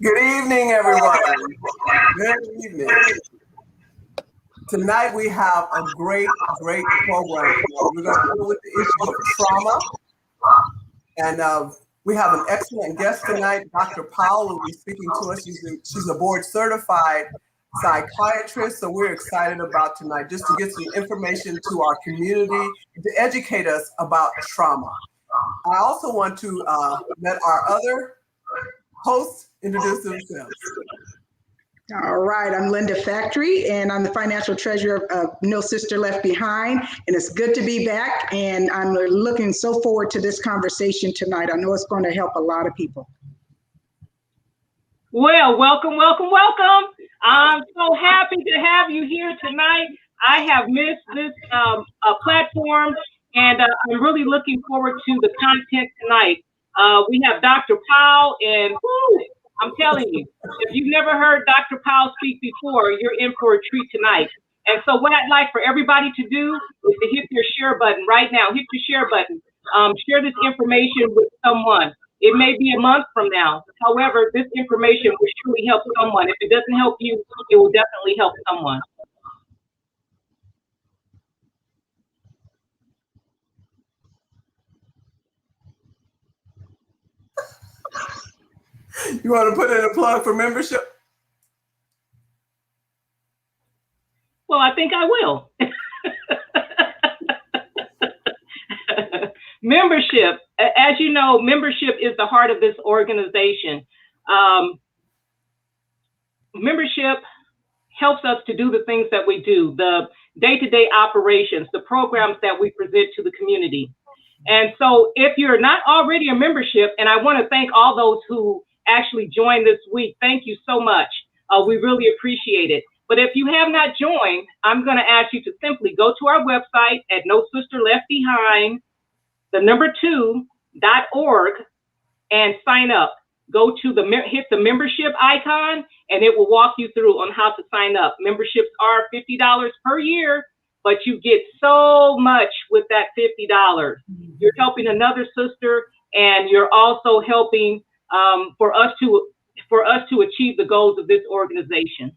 Good evening, everyone. Good evening. Tonight we have a great program. We're going to deal with the issue of trauma, and we have an excellent guest tonight. Dr. Powell will be speaking to us. She's a board certified psychiatrist, so we're excited about tonight just to get some information to our community to educate us about trauma. I also want to let our other hosts introduce themselves. All right, I'm Linda Factory, and I'm the financial treasurer of No Sister Left Behind, and it's good to be back, and I'm looking so forward to this conversation tonight. I know it's going to help a lot of people. Well, welcome. I'm so happy to have you here tonight. I have missed this platform, and I'm really looking forward to the content tonight. We have Dr. Powell, and I'm telling you, if you've never heard Dr. Powell speak before, you're in for a treat tonight. And so what I'd like for everybody to do is to hit your share button right now. Hit your share button. Share this information with someone. It may be a month from now. However, this information will surely help someone. If it doesn't help you, it will definitely help someone. You want to put in a plug for membership? Well, I think I will. Membership, as you know, membership is the heart of this organization. Membership helps us to do the things that we do, the day-to-day operations, the programs that we present to the community. And so if you're not already a membership, and I want to thank all those who actually joined this week, thank you so much. We really appreciate it. But if you have not joined, I'm going to ask you to simply go to our website at No Sister Left Behind, .org, and sign up. Go to hit the membership icon, and it will walk you through on how to sign up. Memberships are $50 per year, but you get so much with that $50. You're helping another sister, and you're also helping for us to achieve the goals of this organization.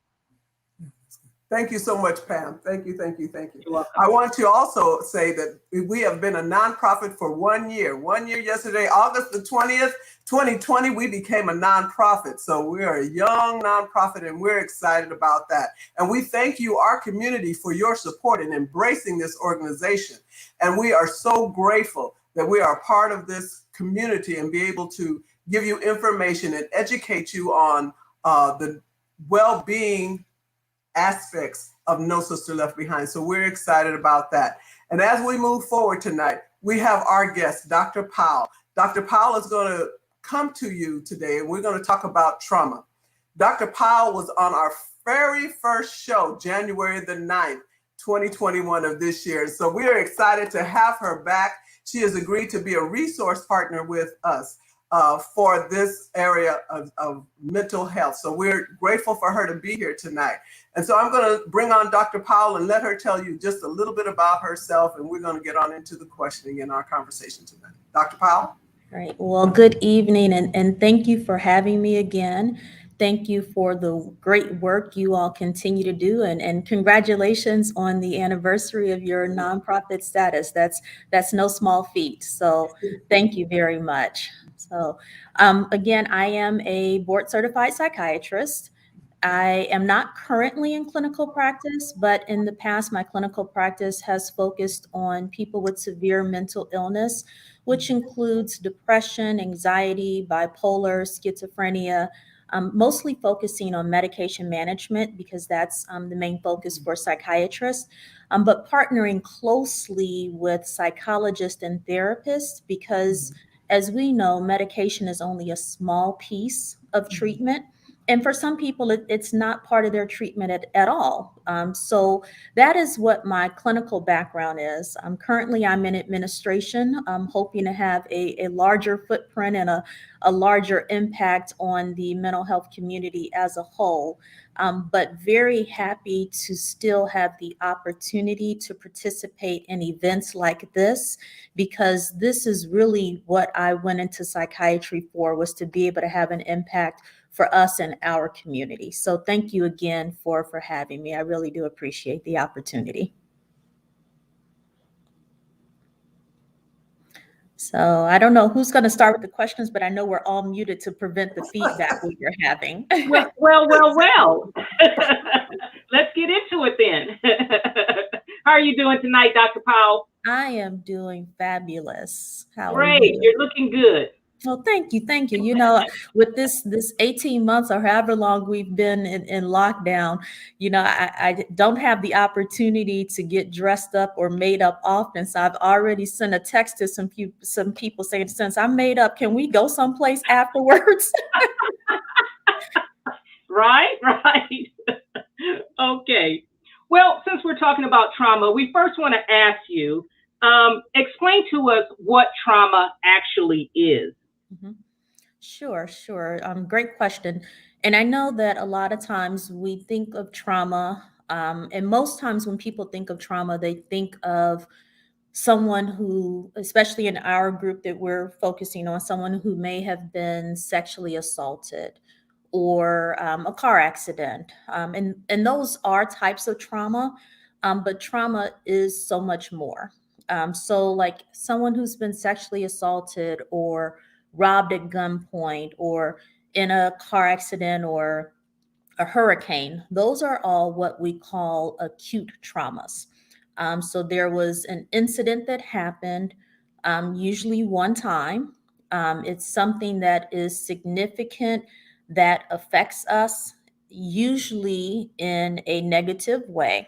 Thank you so much, Pam. Thank you. I want to also say that we have been a nonprofit for 1 year. 1 year yesterday, August the 20th, 2020, we became a nonprofit. So we are a young nonprofit, and we're excited about that. And we thank you, our community, for your support in embracing this organization. And we are so grateful that we are a part of this community and be able to give you information and educate you on the well-being aspects of No Sister Left Behind. So we're excited about that. And as we move forward tonight, we have our guest, Dr. Powell. Dr. Powell is going to come to you today, and we're going to talk about trauma. Dr. Powell was on our very first show, January the 9th, 2021 of this year. So we are excited to have her back. She has agreed to be a resource partner with us for this area of mental health. So we're grateful for her to be here tonight. And so I'm going to bring on Dr. Powell and let her tell you just a little bit about herself, and we're going to get on into the questioning in our conversation tonight. Dr. Powell? Great. Well, good evening, and thank you for having me again. Thank you for the great work you all continue to do, and congratulations on the anniversary of your nonprofit status. That's no small feat. So thank you very much. So again, I am a board certified psychiatrist. I am not currently in clinical practice, but in the past, my clinical practice has focused on people with severe mental illness, which includes depression, anxiety, bipolar, schizophrenia, mostly focusing on medication management because that's the main focus for psychiatrists, but partnering closely with psychologists and therapists because, as we know, medication is only a small piece of treatment. And for some people, it's not part of their treatment at all. So that is what my clinical background is. Currently, I'm in administration. I'm hoping to have a larger footprint and a larger impact on the mental health community as a whole. but very happy to still have the opportunity to participate in events like this, because this is really what I went into psychiatry for, was to be able to have an impact for us and our community. So thank you again for having me. I really do appreciate the opportunity. So I don't know who's going to start with the questions, but I know we're all muted to prevent the feedback we are having. Well. Let's get into it then. How are you doing tonight, Dr. Powell? I am doing fabulous. How are Great. you? You're looking good. Well, thank you. Thank you. You know, with this 18 months or however long we've been in lockdown, you know, I don't have the opportunity to get dressed up or made up often. So I've already sent a text to some people saying, since I'm made up, can we go someplace afterwards? Right. Okay. Well, since we're talking about trauma, we first want to ask you, explain to us what trauma actually is. Mm-hmm. Sure. Great question. And I know that a lot of times we think of trauma, and most times when people think of trauma, they think of someone who, especially in our group that we're focusing on, someone who may have been sexually assaulted or a car accident. And those are types of trauma, but trauma is so much more. So like someone who's been sexually assaulted or robbed at gunpoint or in a car accident or a hurricane, those are all what we call acute traumas. So there was an incident that happened, usually one time. It's something that is significant, that affects us, usually in a negative way.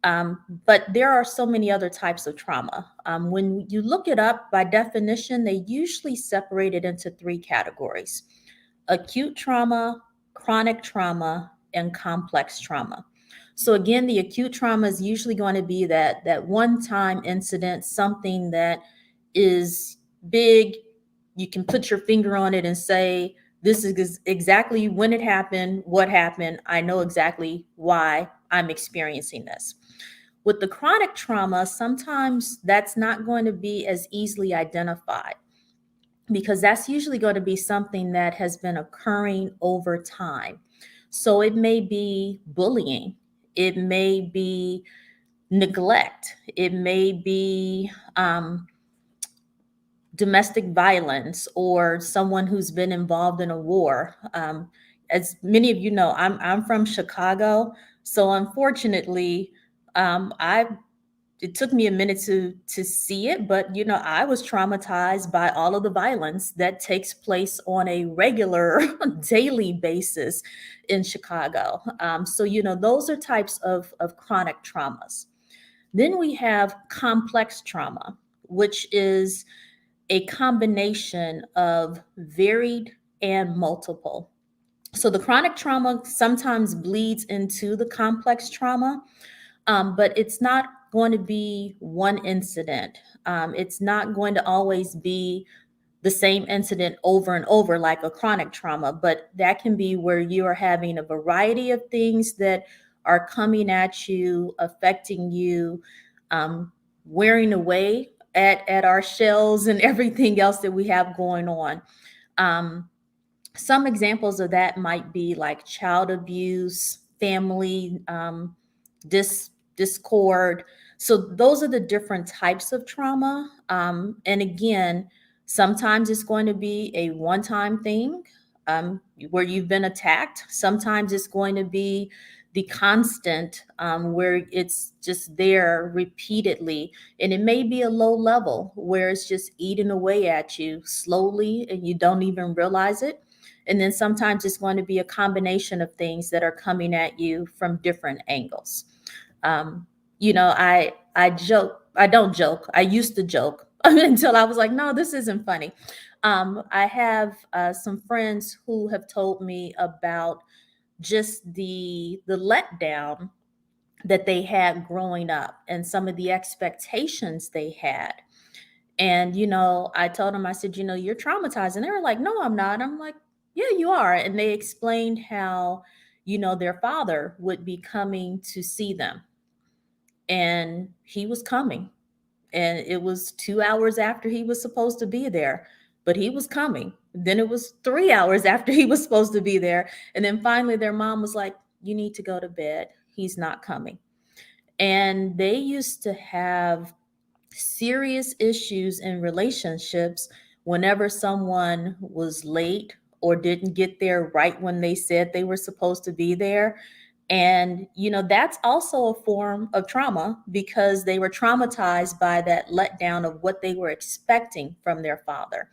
But there are so many other types of trauma. When you look it up, by definition, they usually separate it into three categories: acute trauma, chronic trauma, and complex trauma. So again, the acute trauma is usually going to be that one-time incident, something that is big. You can put your finger on it and say, this is exactly when it happened, what happened. I know exactly why I'm experiencing this. With the chronic trauma, sometimes that's not going to be as easily identified, because that's usually going to be something that has been occurring over time. So it may be bullying, it may be neglect, it may be domestic violence, or someone who's been involved in a war. As many of you know, I'm from Chicago, so unfortunately, it took me a minute to see it, but you know, I was traumatized by all of the violence that takes place on a regular daily basis in Chicago. So you know, those are types of chronic traumas. Then we have complex trauma, which is a combination of varied and multiple. So the chronic trauma sometimes bleeds into the complex trauma, but it's not going to be one incident. It's not going to always be the same incident over and over like a chronic trauma, but that can be where you are having a variety of things that are coming at you, affecting you, wearing away at our shells and everything else that we have going on. Some examples of that might be like child abuse, family discord. So those are the different types of trauma. And again, sometimes it's going to be a one-time thing where you've been attacked. Sometimes it's going to be the constant where it's just there repeatedly. And it may be a low level where it's just eating away at you slowly and you don't even realize it. And then sometimes it's going to be a combination of things that are coming at you from different angles. You know, I joke, I don't joke. I used to joke until I was like, no, this isn't funny. I have some friends who have told me about just the letdown that they had growing up and some of the expectations they had. And, you know, I told them, I said, you know, you're traumatized. And they were like, no, I'm not. I'm like, yeah, you are. And they explained how, their father would be coming to see them. And he was coming. And it was 2 hours after he was supposed to be there, but he was coming. Then it was 3 hours after he was supposed to be there. And then finally, their mom was like, "You need to go to bed. He's not coming." And they used to have serious issues in relationships whenever someone was late or didn't get there right when they said they were supposed to be there. And, that's also a form of trauma because they were traumatized by that letdown of what they were expecting from their father.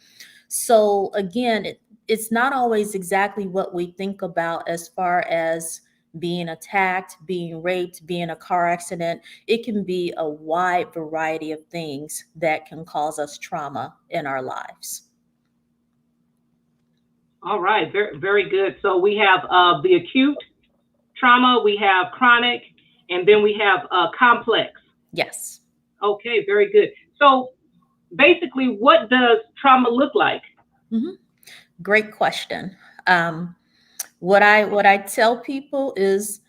So, again, it's not always exactly what we think about as far as being attacked, being raped, being a car accident. It can be a wide variety of things that can cause us trauma in our lives. All right, very, very good. So we have the acute trauma, we have chronic, and then we have complex. Yes. Okay, very good. So basically, what does trauma look like? Mm-hmm. Great question. What I tell people is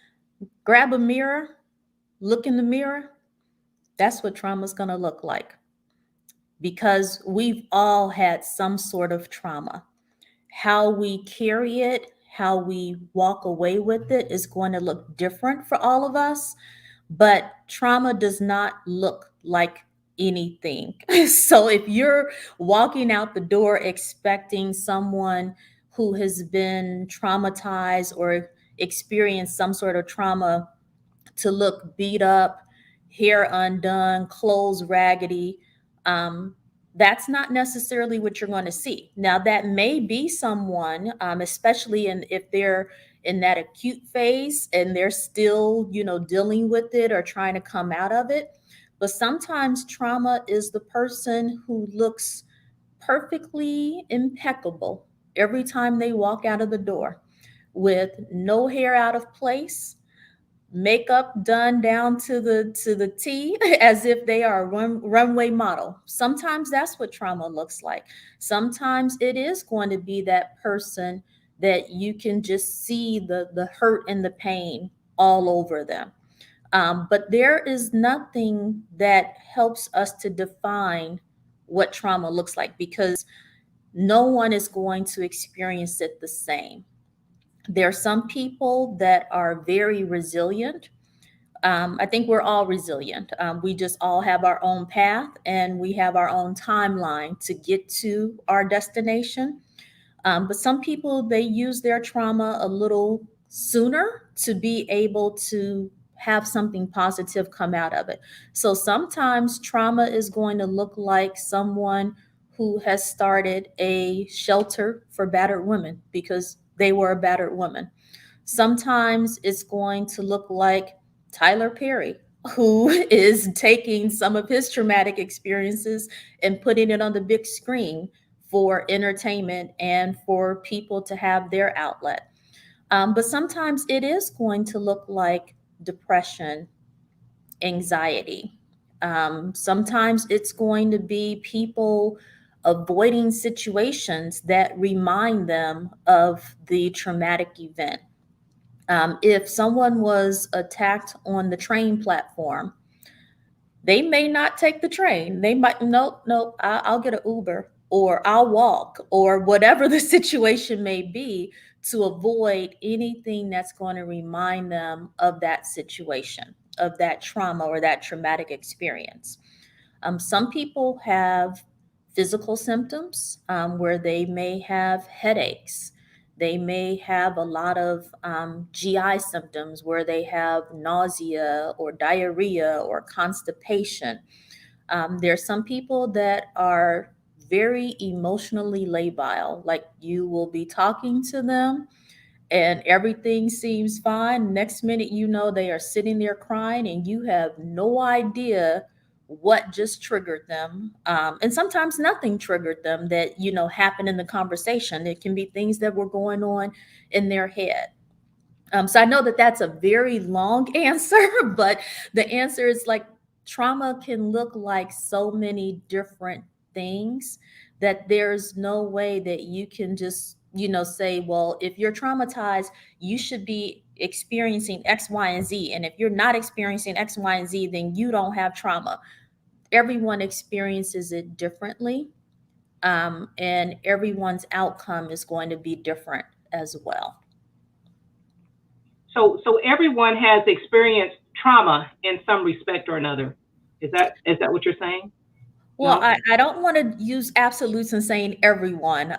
grab a mirror, look in the mirror. That's what trauma is going to look like, because we've all had some sort of trauma. How we carry it, how we walk away with it is going to look different for all of us, but trauma does not look like anything. So if you're walking out the door expecting someone who has been traumatized or experienced some sort of trauma to look beat up, hair undone, clothes raggedy, um, that's not necessarily what you're going to see. Now, that may be someone, especially if they're in that acute phase and they're still, dealing with it or trying to come out of it. But sometimes trauma is the person who looks perfectly impeccable every time they walk out of the door with no hair out of place, makeup done down to the T, as if they are a runway model. Sometimes that's what trauma looks like. Sometimes it is going to be that person that you can just see the hurt and the pain all over them. But there is nothing that helps us to define what trauma looks like, because no one is going to experience it the same. There are some people that are very resilient. I think we're all resilient. We just all have our own path and we have our own timeline to get to our destination. But some people, they use their trauma a little sooner to be able to have something positive come out of it. So sometimes trauma is going to look like someone who has started a shelter for battered women because they were a battered woman. Sometimes it's going to look like Tyler Perry, who is taking some of his traumatic experiences and putting it on the big screen for entertainment and for people to have their outlet. But sometimes it is going to look like depression, anxiety. Sometimes it's going to be people avoiding situations that remind them of the traumatic event. If someone was attacked on the train platform, they may not take the train. They might, nope, nope, I'll get an Uber or I'll walk or whatever the situation may be to avoid anything that's going to remind them of that situation, of that trauma or that traumatic experience. Some people have physical symptoms where they may have headaches. They may have a lot of GI symptoms where they have nausea or diarrhea or constipation. There's some people that are very emotionally labile, like you will be talking to them and everything seems fine. Next minute, they are sitting there crying, and you have no idea what just triggered them. And sometimes nothing triggered them that, happened in the conversation. It can be things that were going on in their head. So I know that that's a very long answer, but the answer is like trauma can look like so many different things that there's no way that you can just, say, well, if you're traumatized, you should be experiencing X, Y, and Z. And if you're not experiencing X, Y, and Z, then you don't have trauma. Everyone experiences it differently. And everyone's outcome is going to be different as well. So everyone has experienced trauma in some respect or another. Is that what you're saying? Well, No? I don't want to use absolutes and saying everyone,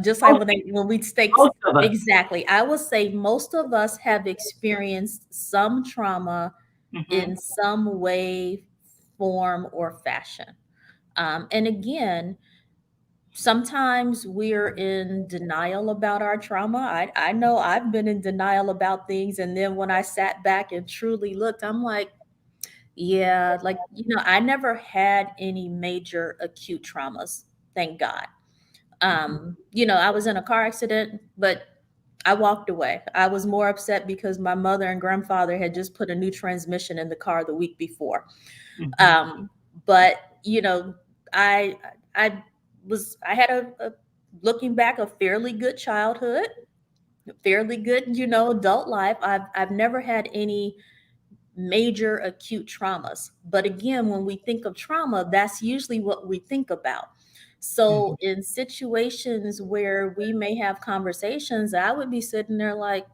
just like when we state Most of us. exactly, I will say most of us have experienced some trauma in some way, form, or fashion. And again, sometimes we're in denial about our trauma. I know I've been in denial about things. And then when I sat back and truly looked, I'm like, yeah, like, I never had any major acute traumas, thank God. I was in a car accident, but I walked away. I was more upset because my mother and grandfather had just put a new transmission in the car the week before. But I I had a looking back, a fairly good childhood, fairly good, adult life. I've never had any major acute traumas. But again, when we think of trauma, that's usually what we think about. So in situations where we may have conversations, I would be sitting there like,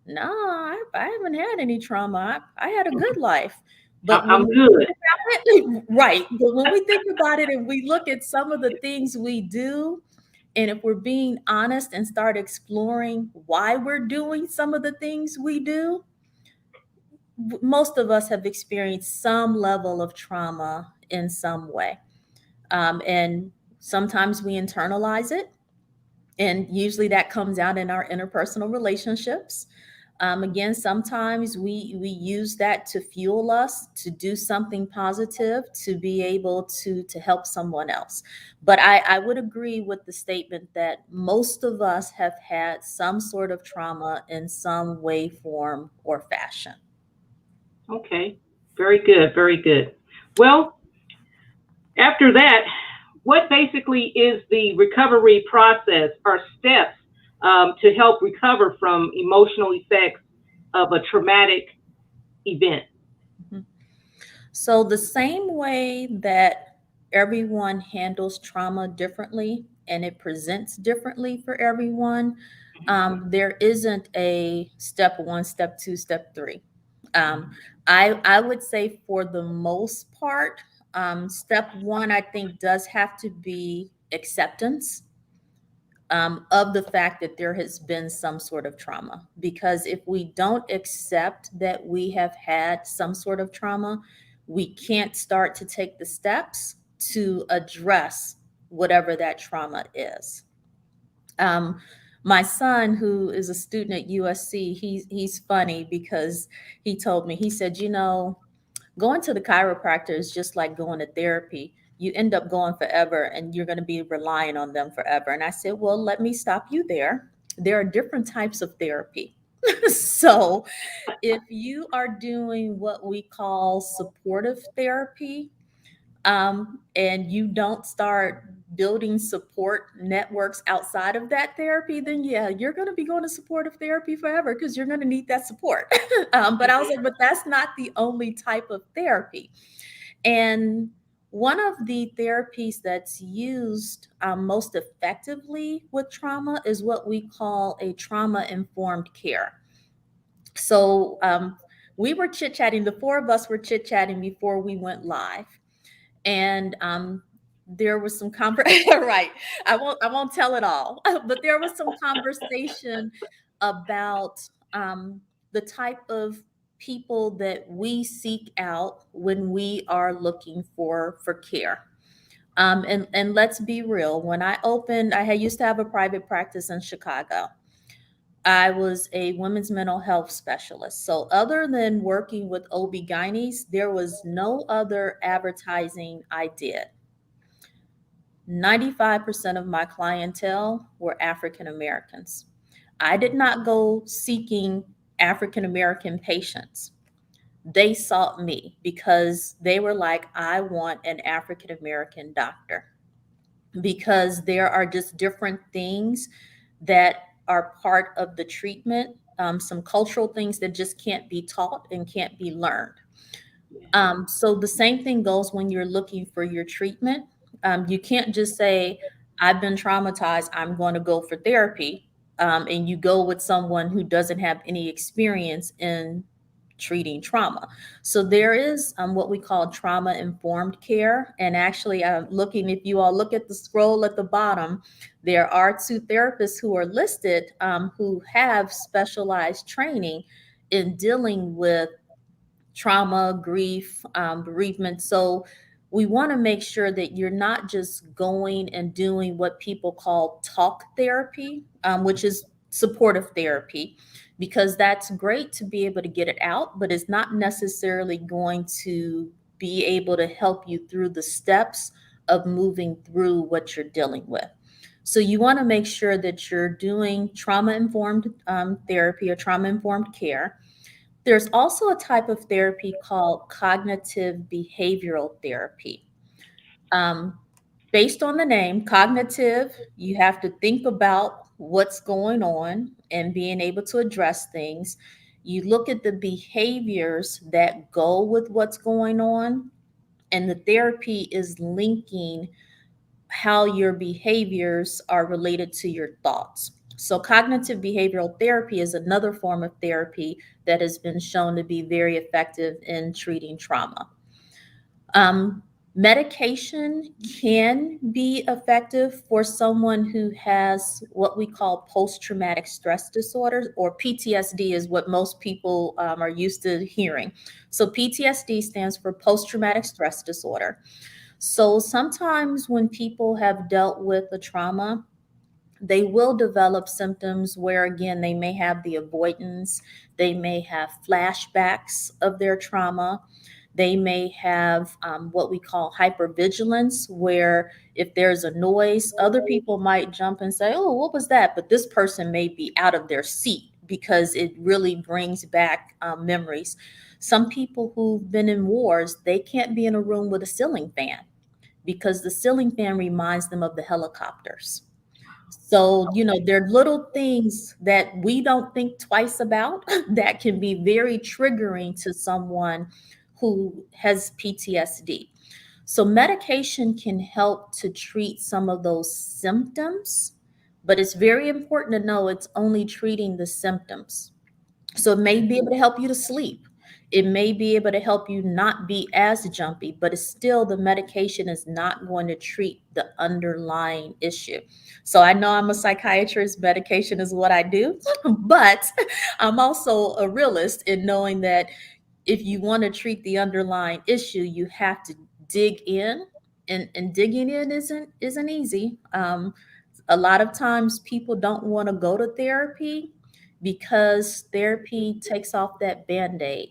no, I haven't had any trauma. I had a good life. But when I'm we good. think about it, right. But when we think about it and we look at some of the things we do, and if we're being honest and start exploring why we're doing some of the things we do, most of us have experienced some level of trauma in some way. And sometimes we internalize it. And usually that comes out in our interpersonal relationships. Again, sometimes we use that to fuel us to do something positive, to be able to help someone else. But I would agree with the statement that most of us have had some sort of trauma in some way, form, or fashion. Okay. Very good. Very good. Well, after that, what basically is the recovery process or steps to help recover from emotional effects of a traumatic event? Mhm. So, the same way that everyone handles trauma differently and it presents differently for everyone, there isn't a step one, step two, step three. Um, I would say for the most part, step one, I think, does have to be acceptance of the fact that there has been some sort of trauma. Because if we don't accept that we have had some sort of trauma, we can't start to take the steps to address whatever that trauma is. Um, my son, who is a student at USC, he's funny because he told me, he said, going to the chiropractor is just like going to therapy. You end up going forever and you're going to be relying on them forever. And I said, well, let me stop you there. There are different types of therapy. So if you are doing what we call supportive therapy, and you don't start building support networks outside of that therapy, then yeah, you're going to be going to supportive therapy forever because you're going to need that support. But I was like, but that's not the only type of therapy. And one of the therapies that's used most effectively with trauma is what we call a trauma informed care. So we were chit chatting, the four of us were chit chatting before we went live, and there was some right, I won't tell it all, but there was some conversation about the type of people that we seek out when we are looking for care. And let's be real, when I opened, I had used to have a private practice in Chicago. I was a women's mental health specialist. So other than working with OB-GYNs, there was no other advertising I did. 95% of my clientele were African Americans. I did not go seeking African American patients. They sought me because they were like, I want an African American doctor, because there are just different things that are part of the treatment some cultural things that just can't be taught and can't be learned. Yeah. So the same thing goes when you're looking for your treatment. You can't just say, I've been traumatized, I'm going to go for therapy. And you go with someone who doesn't have any experience in treating trauma. So there is what we call trauma informed care. And actually, looking, if you all look at the scroll at the bottom, there are 2 therapists who are listed who have specialized training in dealing with trauma, grief, bereavement. So we want to make sure that you're not just going and doing what people call talk therapy, which is supportive therapy, because that's great to be able to get it out, but it's not necessarily going to be able to help you through the steps of moving through what you're dealing with. So you want to make sure that you're doing trauma informed therapy or trauma informed care. There's also a type of therapy called cognitive behavioral therapy. Um, Based on the name, cognitive, you have to think about what's going on and being able to address things. You look at the behaviors that go with what's going on, and the therapy is linking how your behaviors are related to your thoughts. So, cognitive behavioral therapy is another form of therapy that has been shown to be very effective in treating trauma. Um, Medication can be effective for someone who has what we call post traumatic stress disorder, or PTSD, is what most people are used to hearing. So, PTSD stands for post traumatic stress disorder. So sometimes when people have dealt with a trauma, they will develop symptoms where, again, they may have the avoidance, they may have flashbacks of their trauma, they may have what we call hypervigilance, where if there's a noise, other people might jump and say, oh, what was that? But this person may be out of their seat because it really brings back memories. Some people who've been in wars, they can't be in a room with a ceiling fan because the ceiling fan reminds them of the helicopters. So, there are little things that we don't think twice about that can be very triggering to someone who has PTSD. So, medication can help to treat some of those symptoms, but it's very important to know it's only treating the symptoms. So it may be able to help you to sleep. It may be able to help you not be as jumpy, but it's still, the medication is not going to treat the underlying issue. So I know I'm a psychiatrist, medication is what I do, but I'm also a realist in knowing that if you want to treat the underlying issue, you have to dig in, and digging in isn't easy. A lot of times people don't want to go to therapy because therapy takes off that band-aid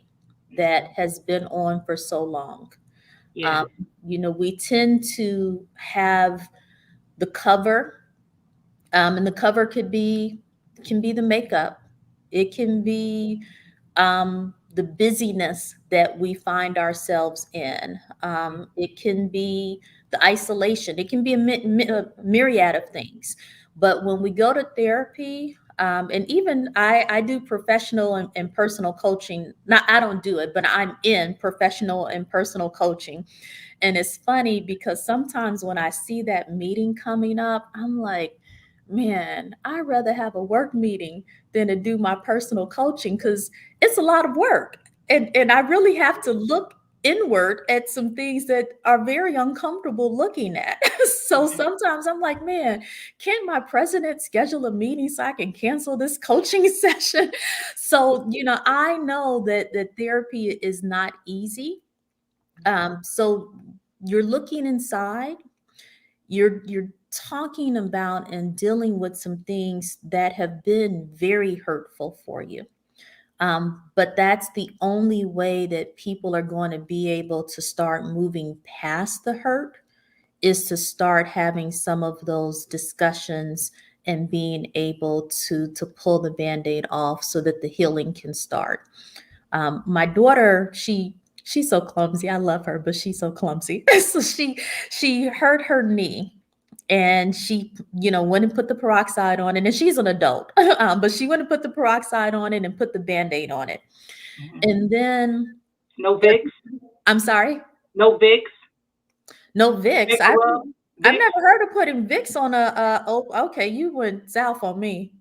that has been on for so long. Yeah. Um, we tend to have the cover, and the cover can be the makeup. It can be the busyness that we find ourselves in. It can be the isolation. It can be a myriad of things. But when we go to therapy, and even I do professional and personal coaching. Not I don't do it, but I'm in professional and personal coaching. And it's funny because sometimes when I see that meeting coming up, I'm like, man, I'd rather have a work meeting than to do my personal coaching because it's a lot of work. And I really have to look inward at some things that are very uncomfortable looking at. So sometimes I'm like, man, can't my president schedule a meeting so I can cancel this coaching session? So, I know that therapy is not easy. So you're looking inside, you're talking about and dealing with some things that have been very hurtful for you. But that's the only way that people are going to be able to start moving past the hurt, is to start having some of those discussions and being able to pull the band-aid off so that the healing can start. My daughter, she's so clumsy. I love her, but she's so clumsy. So she hurt her knee, And she, went and put the peroxide on it. And she's an adult, but she went and put the peroxide on it and put the Band-Aid on it. And then, No Vicks? I'm sorry? No Vicks? No Vicks. Vicks rub? I've Vicks? never heard of putting Vicks on okay, you went south on me.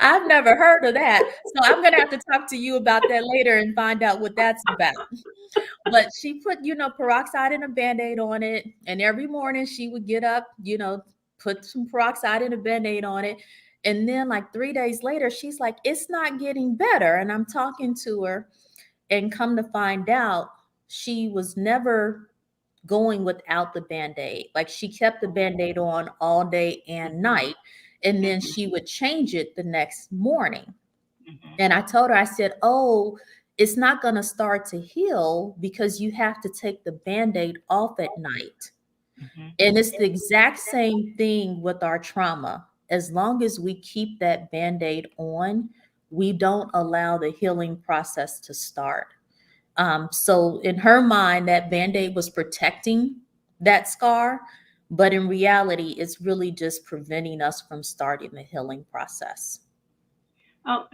I've never heard of that. So I'm going to have to talk to you about that later and find out what that's about. But she put, peroxide and a Band-Aid on it. And every morning she would get up, put some peroxide and a Band-Aid on it. And then like 3 days later, she's like, it's not getting better. And I'm talking to her, and come to find out, she was never going without the Band-Aid. Like, she kept the Band-Aid on all day and night. And then she would change it the next morning. And I told her, I said, oh, it's not going to start to heal because you have to take the Band-Aid off at night. And it's the exact same thing with our trauma. As long as we keep that Band-Aid on, we don't allow the healing process to start. So in her mind, that Band-Aid was protecting that scar, but in reality, it's really just preventing us from starting the healing process.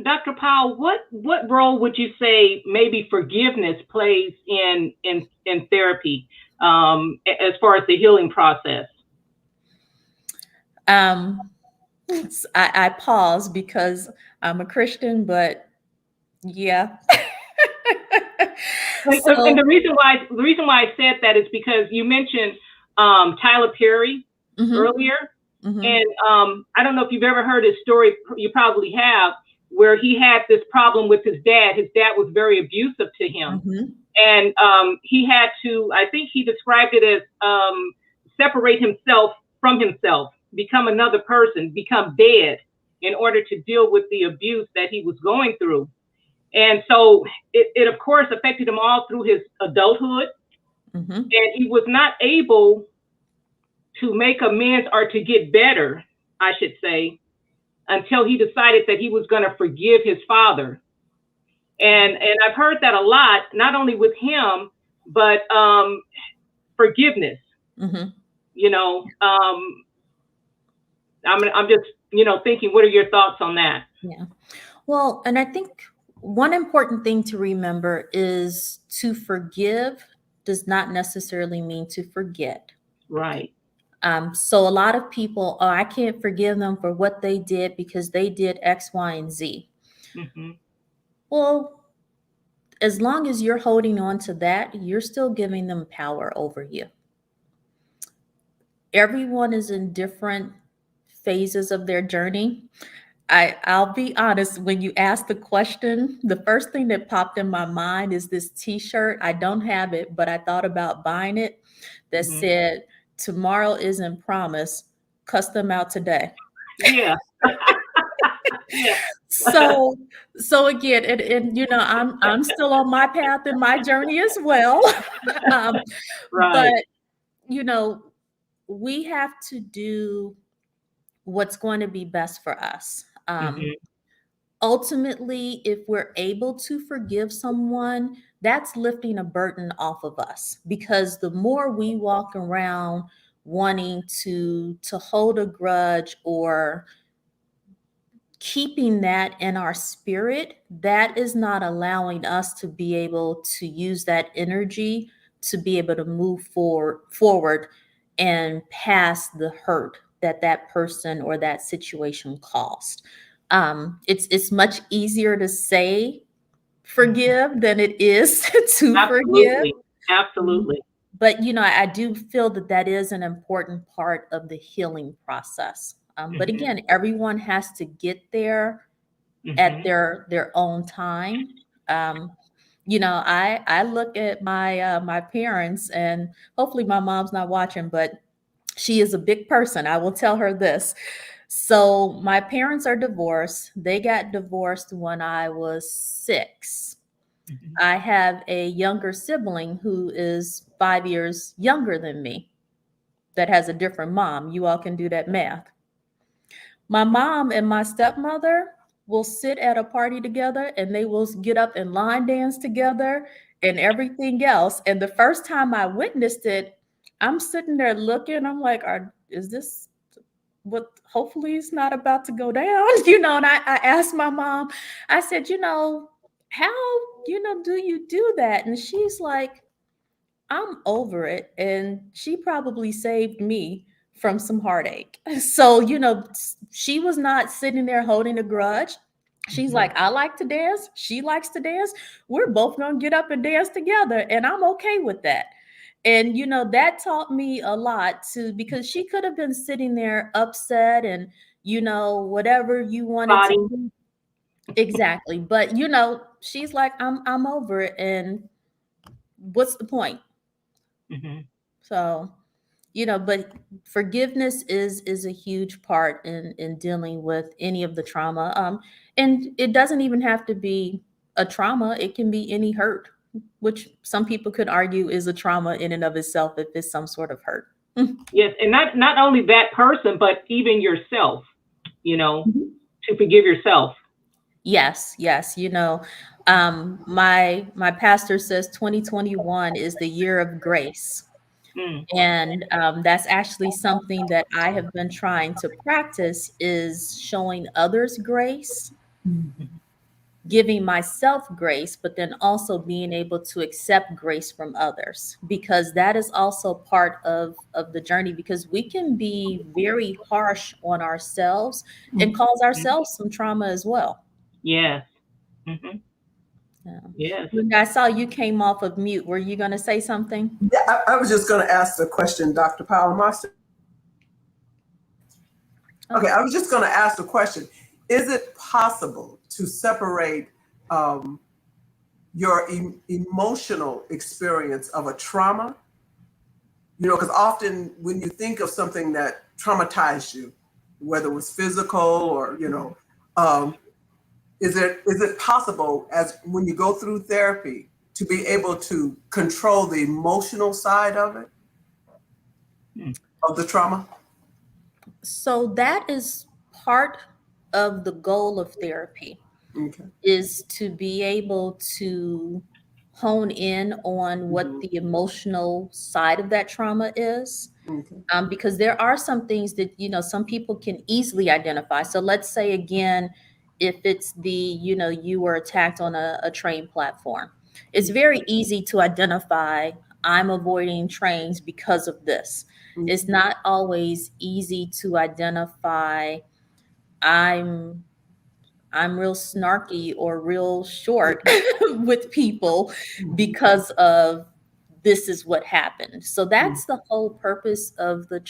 Dr. Powell, what role would you say maybe forgiveness plays in therapy as far as the healing process? I pause because I'm a Christian, but yeah. And the reason why I said that is because you mentioned Tyler Perry earlier. And I don't know if you've ever heard his story. You probably have, where he had this problem with his dad. His dad was very abusive to him. And he had to, I think he described it as separate himself from himself, become another person, become dead in order to deal with the abuse that he was going through. And so it of course affected him all through his adulthood. And he was not able to make amends or to get better, I should say, until he decided that he was going to forgive his father. And I've heard that a lot, not only with him, but forgiveness. I'm just, thinking, what are your thoughts on that? Yeah. Well, and I think one important thing to remember is to forgive does not necessarily mean to forget. Right. So a lot of people, I can't forgive them for what they did because they did X, Y, and Z. Well, as long as you're holding on to that, you're still giving them power over you. Everyone is in different phases of their journey. I'll be honest, when you asked the question, the first thing that popped in my mind is this t-shirt. I don't have it, but I thought about buying it, that said, tomorrow isn't promised, cuss them out today. Yeah. So again, and I'm still on my path and my journey as well. Right. But we have to do what's going to be best for us. Ultimately, if we're able to forgive someone, that's lifting a burden off of us, because the more we walk around wanting to hold a grudge or keeping that in our spirit, that is not allowing us to be able to use that energy to be able to move forward and past the hurt that person or that situation caused. It's much easier to say forgive than it is to forgive. Absolutely. But I do feel that is an important part of the healing process. But again, everyone has to get there at their own time. I look at my parents, and hopefully my mom's not watching, but she is a big person. I will tell her this. So my parents are divorced. They got divorced when I was 6. I have a younger sibling who is 5 years younger than me that has a different mom. You all can do that math. My mom and my stepmother will sit at a party together, and they will get up and line dance together and everything else. And the first time I witnessed it, I'm sitting there looking, I'm like, is this what, hopefully it's not about to go down, and I asked my mom, I said, how, do you do that? And she's like, I'm over it. And she probably saved me from some heartache. So, she was not sitting there holding a grudge. She's like, I like to dance. She likes to dance. We're both going to get up and dance together. And I'm okay with that. And, that taught me a lot too, because she could have been sitting there upset and, whatever you wanted to Body. do. Exactly. But, she's like, I'm over it. And what's the point? Mm-hmm. So, but forgiveness is a huge part in dealing with any of the trauma. And it doesn't even have to be a trauma. It can be any hurt, which some people could argue is a trauma in and of itself if it's some sort of hurt. Yes, and not only that person, but even yourself, Mhm. to forgive yourself. Yes, yes. My pastor says 2021 is the year of grace. Mm. And that's actually something that I have been trying to practice, is showing others grace, giving myself grace, but then also being able to accept grace from others, because that is also part of the journey, because we can be very harsh on ourselves and cause Mhm. ourselves some trauma as well. Yes. Hmm. Yeah. Yes. Linda, I saw you came off of mute. Were you going to say something? Yeah, I was just going to ask the question, Dr. Powell. Oh. Okay, I was just going to ask the question. Is it possible to separate your emotional experience of a trauma? Because often when you think of something that traumatized you, whether it was physical or, um, is it possible, as when you go through therapy, to be able to control the emotional side of it, Mm. of the trauma? So that is part of the goal of therapy, Okay. is to be able to hone in on what Mhm. the emotional side of that trauma is. Okay. Because there are some things that, some people can easily identify. So let's say, again, if it's you were attacked on a train platform, it's very easy to identify, I'm avoiding trains because of this. It's Mhm. not always easy to identify, I'm I'm real snarky or real short with people Mhm. because of this is what happened. So Mhm. that's the whole purpose of the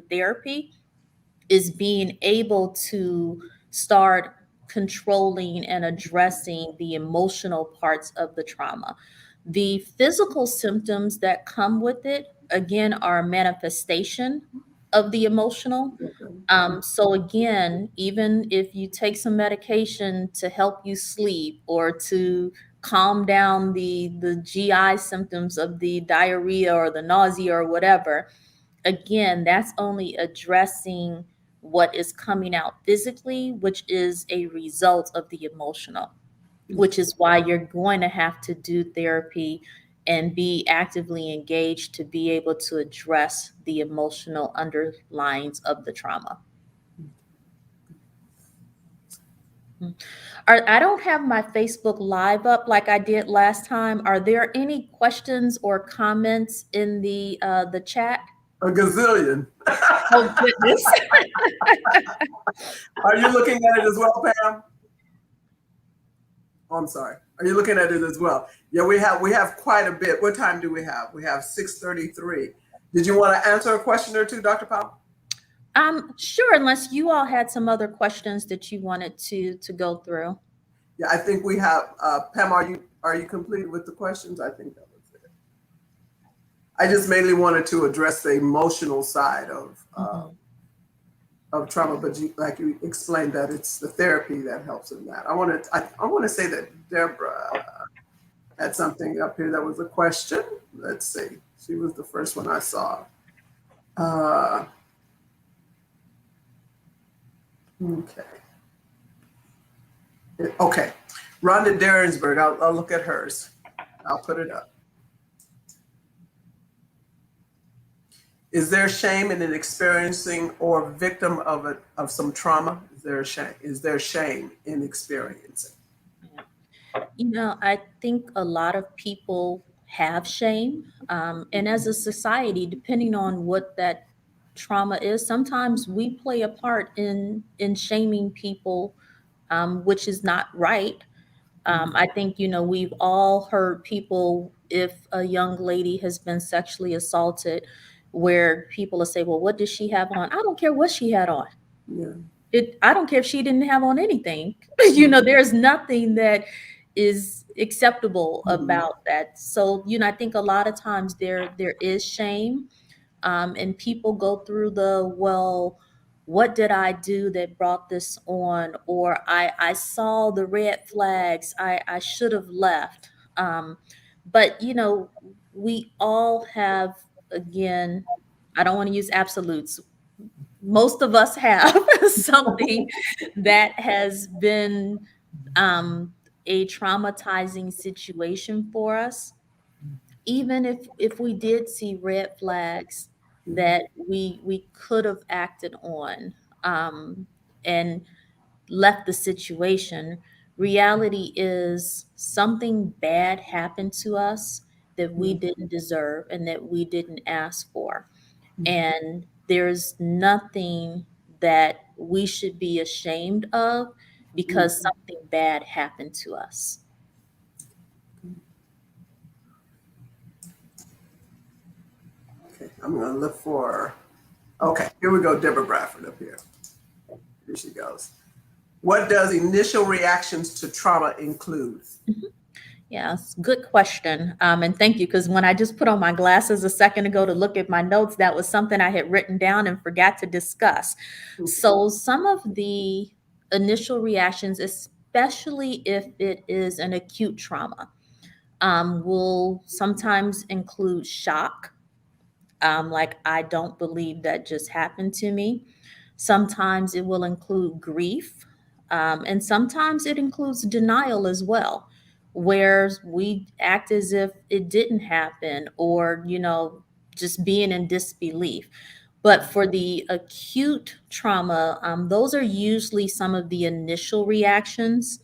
therapy, is being able to start controlling and addressing the emotional parts of the trauma. The physical symptoms that come with it, again, are a manifestation of the emotional. So again, even if you take some medication to help you sleep or to calm down the GI symptoms of the diarrhea or the nausea or whatever, again, that's only addressing what is coming out physically, which is a result of the emotional, which is why you're going to have to do therapy and be actively engaged to be able to address the emotional underlines of the trauma. I don't have my Facebook Live up like I did last time. Are there any questions or comments in the chat? A gazillion. Oh goodness. Are you looking at it as well, Pam? Oh, I'm sorry. Are you looking at it as well? Yeah, we have quite a bit. What time do we have? We have 6:33. Did you want to answer a question or two, Dr. Powell? Sure, unless you all had some other questions that you wanted to go through. Yeah, I think we have. Pam, are you complete with the questions? I think that was it. I just mainly wanted to address the emotional side of trauma, but like you explained, that it's the therapy that helps in that. I want to say that Deborah had something up here that was a question. Let's see. She was the first one I saw. Uh, okay. Okay. Rhonda Derensberg, I'll look at hers. I'll put it up. Is there shame in an experiencing or victim of some trauma? Is there shame? Is there shame in experiencing? I think a lot of people have shame. And as a society, depending on what that trauma is, sometimes we play a part in shaming people, which is not right. I think, we've all heard people, if a young lady has been sexually assaulted, where people will say, well, what does she have on? I don't care what she had on. Yeah. I don't care if she didn't have on anything. There's nothing that is acceptable about that. So, I think a lot of times there is shame, and people go through well, what did I do that brought this on? Or I saw the red flags. I should have left. But we all have, again, I don't want to use absolutes. Most of us have something that has been um, a traumatizing situation for us. Even if we did see red flags that we could have acted on, and left the situation, reality is something bad happened to us that we didn't deserve and that we didn't ask for. And there's nothing that we should be ashamed of because something bad happened to us. Okay, I'm going to look for. Okay, here we go. Deborah Bradford up here. Here she goes. What does initial reactions to trauma include? Yes, good question. And thank you, because when I just put on my glasses a second ago to look at my notes, that was something I had written down and forgot to discuss. So some of the initial reactions, especially if it is an acute trauma, will sometimes include shock, like, I don't believe that just happened to me. Sometimes it will include grief, and sometimes it includes denial as well, where we act as if it didn't happen, or, just being in disbelief. But for the acute trauma, those are usually some of the initial reactions.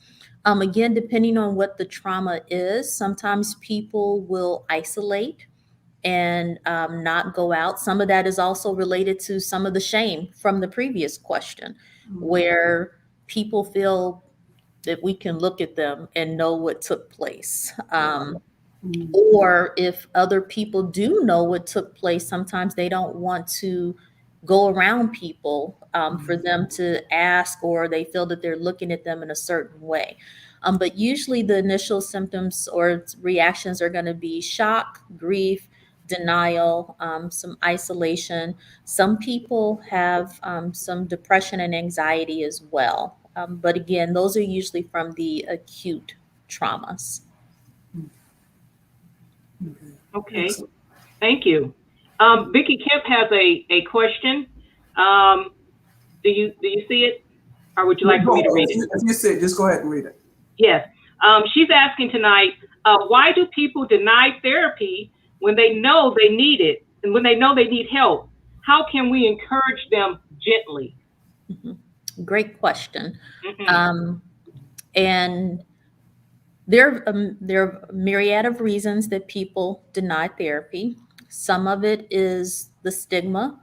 Again, depending on what the trauma is, sometimes people will isolate and not go out. Some of that is also related to some of the shame from the previous question, where people feel that we can look at them and know what took place. Or if other people do know what took place, sometimes they don't want to go around people, for them to ask, or they feel that they're looking at them in a certain way. But usually the initial symptoms or reactions are going to be shock, grief, denial, some isolation. Some people have some depression and anxiety as well. But again, those are usually from the acute traumas. Okay, thank you. Vicky Kemp has a question. Um, do you see it, or would you like for me to read it? If you see it, just go ahead and read it. Yes. She's asking tonight, why do people deny therapy when they know they need it and when they know they need help? How can we encourage them gently? Great question. And there are a myriad of reasons that people deny therapy. Some of it is the stigma,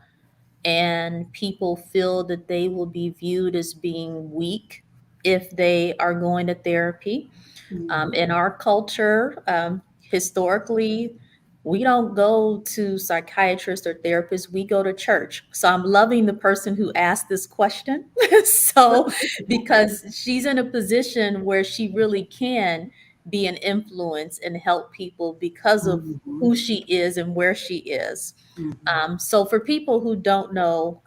and people feel that they will be viewed as being weak if they are going to therapy. In our culture, historically, we don't go to psychiatrists or therapists, we go to church. So I'm loving the person who asked this question. So, because she's in a position where she really can be an influence and help people because of who she is and where she is. So for people who don't know,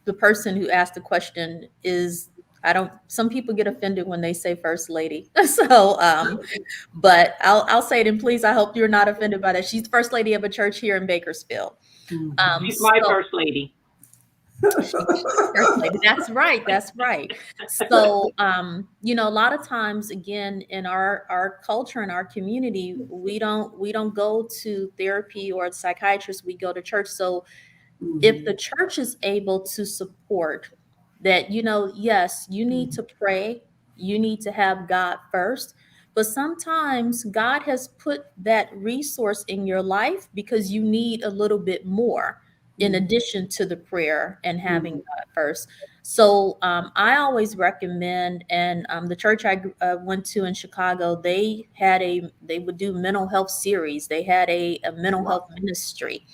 the person who asked the question is, some people get offended when they say first lady. So, but I'll say it, and please, I hope you're not offended by that. She's the first lady of a church here in Bakersfield. She's my So first lady. Certainly. That's right. That's right. So, a lot of times, again, in our culture and our community, we don't go to therapy or psychiatrists. We go to church. So, if the church is able to support that, yes, you need to pray, you need to have God first, but sometimes God has put that resource in your life because you need a little bit more in addition to the prayer and having God first. So I always recommend, and the church I went to in Chicago, they would do mental health series. They had a mental health ministry,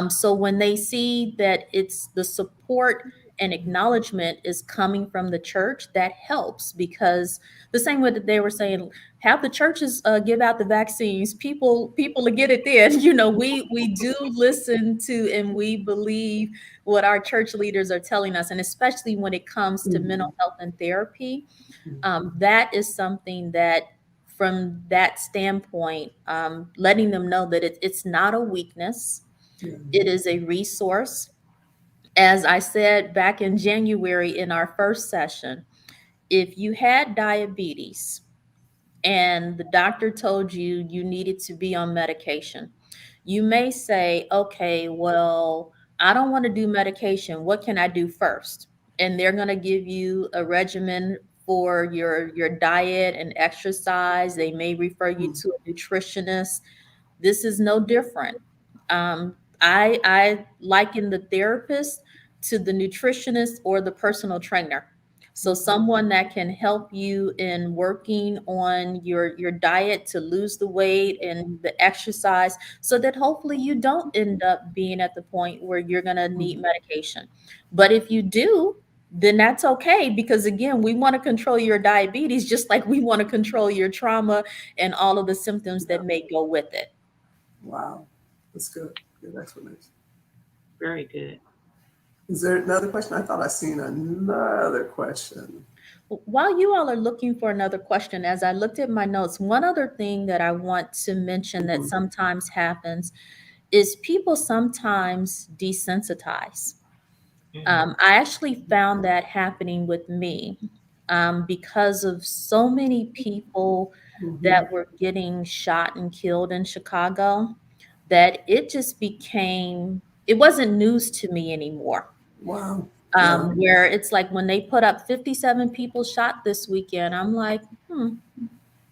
so when they see that it's the support and acknowledgement is coming from the church, that helps, because the same way that they were saying, have the churches give out the vaccines, people to get it then. We do listen to and we believe what our church leaders are telling us, and especially when it comes to mental health and therapy, that is something that, from that standpoint, letting them know that it's not a weakness. It is a resource. As I said back in January in our first session, if you had diabetes and the doctor told you you needed to be on medication, you may say, okay, well, I don't want to do medication. What can I do first? And they're going to give you a regimen for your diet and exercise. They may refer you to a nutritionist. This is no different. I liken the therapist to the nutritionist or the personal trainer. So someone that can help you in working on your diet to lose the weight and the exercise, so that hopefully you don't end up being at the point where you're going to need medication. But if you do, then that's okay, because again, we want to control your diabetes just like we want to control your trauma and all of the symptoms that may go with it. Wow, that's good. Good explanation. Very good. Is there another question? I thought I seen another question. While you all are looking for another question, as I looked at my notes, one other thing that I want to mention that sometimes happens is people sometimes desensitize. I actually found that happening with me because of so many people that were getting shot and killed in Chicago, that it wasn't news to me anymore. Wow. Yeah. Where it's like when they put up 57 people shot this weekend, I'm like,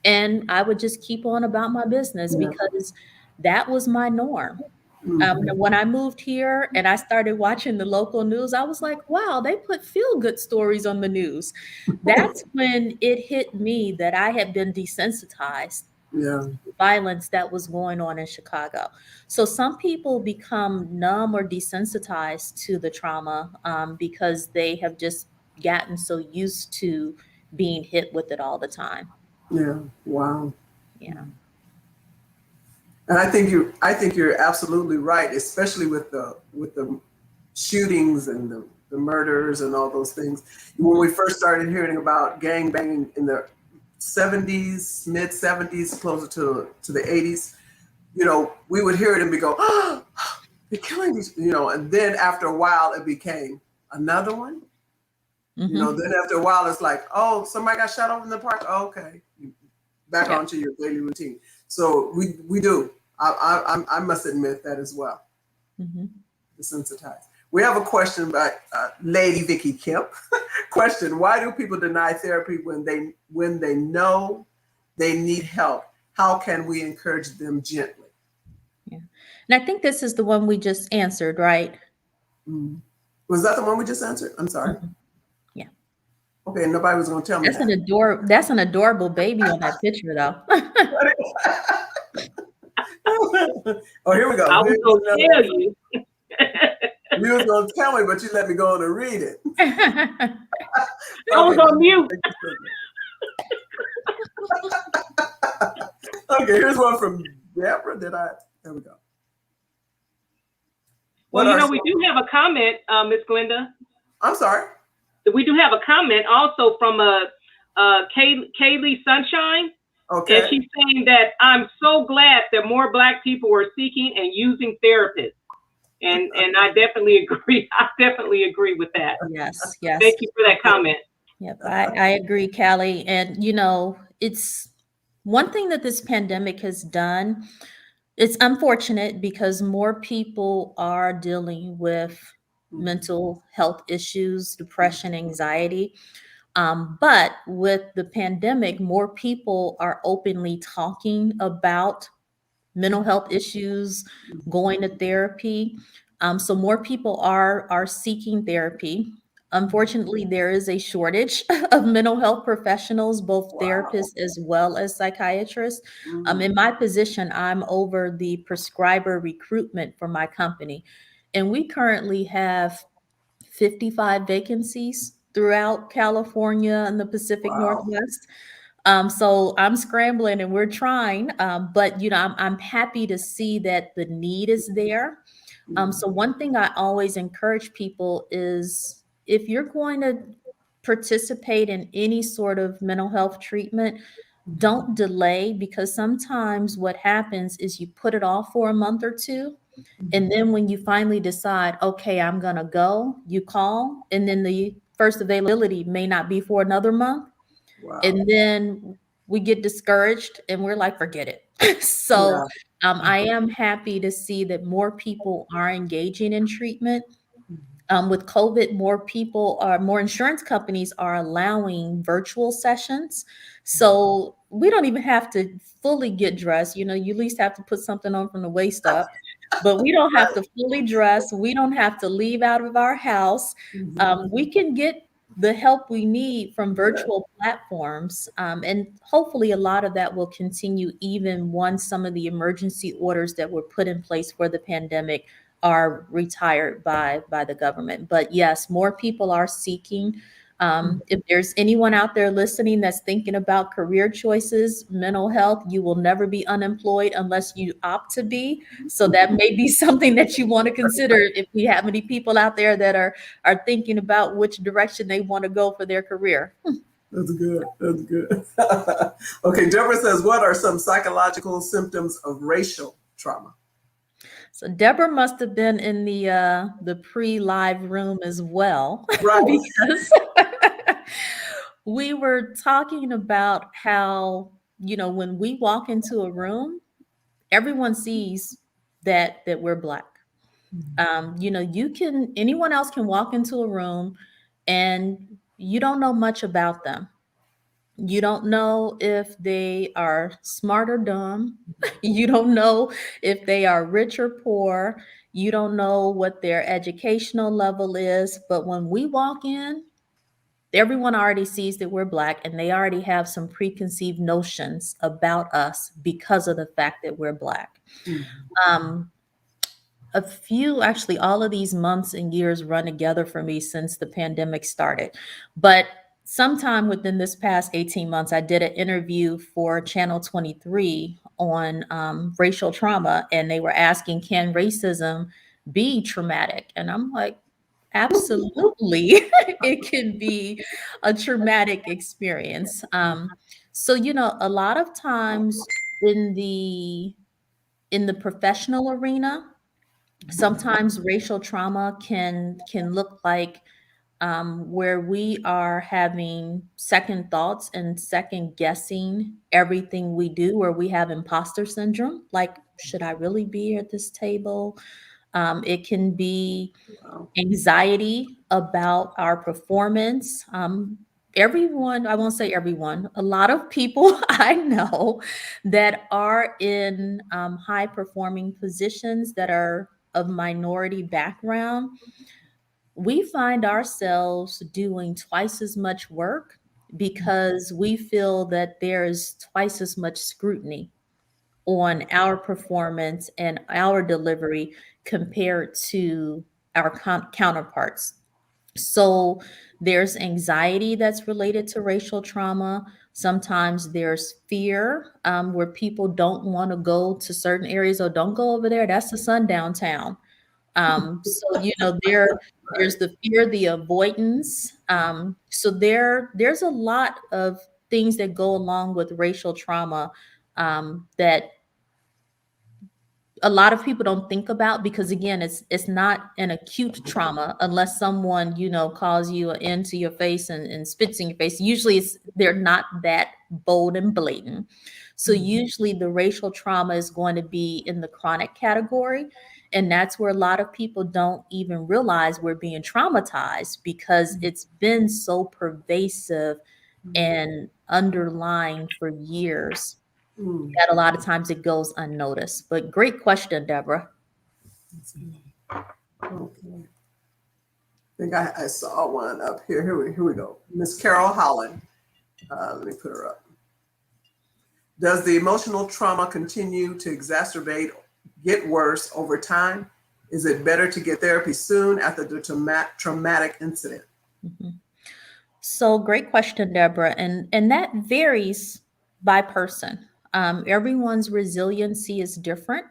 and I would just keep on about my business Yeah. because that was my norm. When I moved here and I started watching the local news, I was like, wow, they put feel-good stories on the news. That's when it hit me that I had been desensitized Yeah. to the violence that was going on in Chicago. So some people become numb or desensitized to the trauma because they have just gotten so used to being hit with it all the time. Yeah. Wow. Yeah. And I think you're absolutely right, especially with the shootings and the murders and all those things. When we first started hearing about gang banging in the 70s, mid 70s, closer to the 80s, we would hear it and we go, oh, they're killing these, and then after a while it became another one. Then after a while it's like, oh, somebody got shot over in the park. Oh, okay. Back onto your daily routine. So we do. I must admit that as well. Desensitized. We have a question by Lady Vicky Kemp. Question: why do people deny therapy when they know they need help? How can we encourage them gently? Yeah, and I think this is the one we just answered, right? Was that the one we just answered? I'm sorry. Yeah. Okay, nobody was going to tell me that. That's an adorable baby on that picture, though. Oh, here we go. I was going to tell you. You was going to tell me, but you let me go on and read it. I was on mute. Okay, here's one from Deborah. There we go. Well, we do have a comment, Miss Glenda. I'm sorry. We do have a comment also from Kaylee Sunshine. Okay. And she's saying that I'm so glad that more Black people are seeking and using therapists. And I definitely agree. I definitely agree with that. Yes, yes. Thank you for that comment. Yep, I agree, Callie. And it's one thing that this pandemic has done. It's unfortunate because more people are dealing with mental health issues, depression, anxiety. But with the pandemic, more people are openly talking about mental health issues, going to therapy. So more people are seeking therapy. Unfortunately, there is a shortage of mental health professionals, both Wow. therapists as well as psychiatrists. Mhm. In my position, I'm over the prescriber recruitment for my company, and we currently have 55 vacancies throughout California and the Pacific Wow. Northwest. So I'm scrambling and we're trying, but I'm happy to see that the need is there. So one thing I always encourage people is if you're going to participate in any sort of mental health treatment, don't delay, because sometimes what happens is you put it off for a month or two. And then when you finally decide, okay, I'm going to go, you call, and then the first availability may not be for another month. Wow. And then we get discouraged and we're like, forget it. So Yeah. I am happy to see that more people are engaging in treatment. With COVID, more insurance companies are allowing virtual sessions. So we don't even have to fully get dressed. You at least have to put something on from the waist up, but we don't have to fully dress. We don't have to leave out of our house. We can get the help we need from Yeah. virtual platforms. And hopefully, a lot of that will continue even once some of the emergency orders that were put in place for the pandemic are retired by the government. But yes, more people are seeking. If there's anyone out there listening that's thinking about career choices, mental health, you will never be unemployed unless you opt to be. So that may be something that you want to consider if we have any people out there that are thinking about which direction they want to go for their career. That's good. That's good. Okay, Deborah says, what are some psychological symptoms of racial trauma? So Deborah must have been in the pre-live room as well, Right. because we were talking about how, when we walk into a room, everyone sees that we're Black. Anyone else can walk into a room and you don't know much about them. You don't know if they are smart or dumb. You don't know if they are rich or poor. You don't know what their educational level is. But when we walk in, everyone already sees that we're Black and they already have some preconceived notions about us because of the fact that we're Black. Um, actually, all of these months and years run together for me since the pandemic started. But sometime within this past 18 months, I did an interview for Channel 23 on racial trauma, and they were asking, can racism be traumatic? And I'm like, absolutely, it can be a traumatic experience. So, a lot of times in the professional arena, sometimes racial trauma can look like where we are having second thoughts and second guessing everything we do, where we have imposter syndrome, like, should I really be at this table? It can be Wow. anxiety about our performance. Everyone, I won't say everyone, a lot of people I know that are in high performing positions that are of minority background, we find ourselves doing twice as much work because we feel that there is twice as much scrutiny on our performance and our delivery compared to our counterparts. So there's anxiety that's related to racial trauma. Sometimes there's fear, where people don't want to go to certain areas, or don't go over there. That's the sundown town. So there's Right. the fear, the avoidance. So there's a lot of things that go along with racial trauma, that a lot of people don't think about, because again, it's not an acute trauma unless someone, calls you into your face and spits in your face. Usually they're not that bold and blatant. So usually the racial trauma is going to be in the chronic category. And that's where a lot of people don't even realize we're being traumatized, because it's been so pervasive and underlying for years that a lot of times it goes unnoticed. But great question, Deborah. Okay. I think I saw one up here. Here we go. Miss Carol Holland. Let me put her up. Does the emotional trauma continue to exacerbate, get worse over time? Is it better to get therapy soon after the traumatic incident? Mm-hmm. So great question, Deborah. And that varies by person. Everyone's resiliency is different.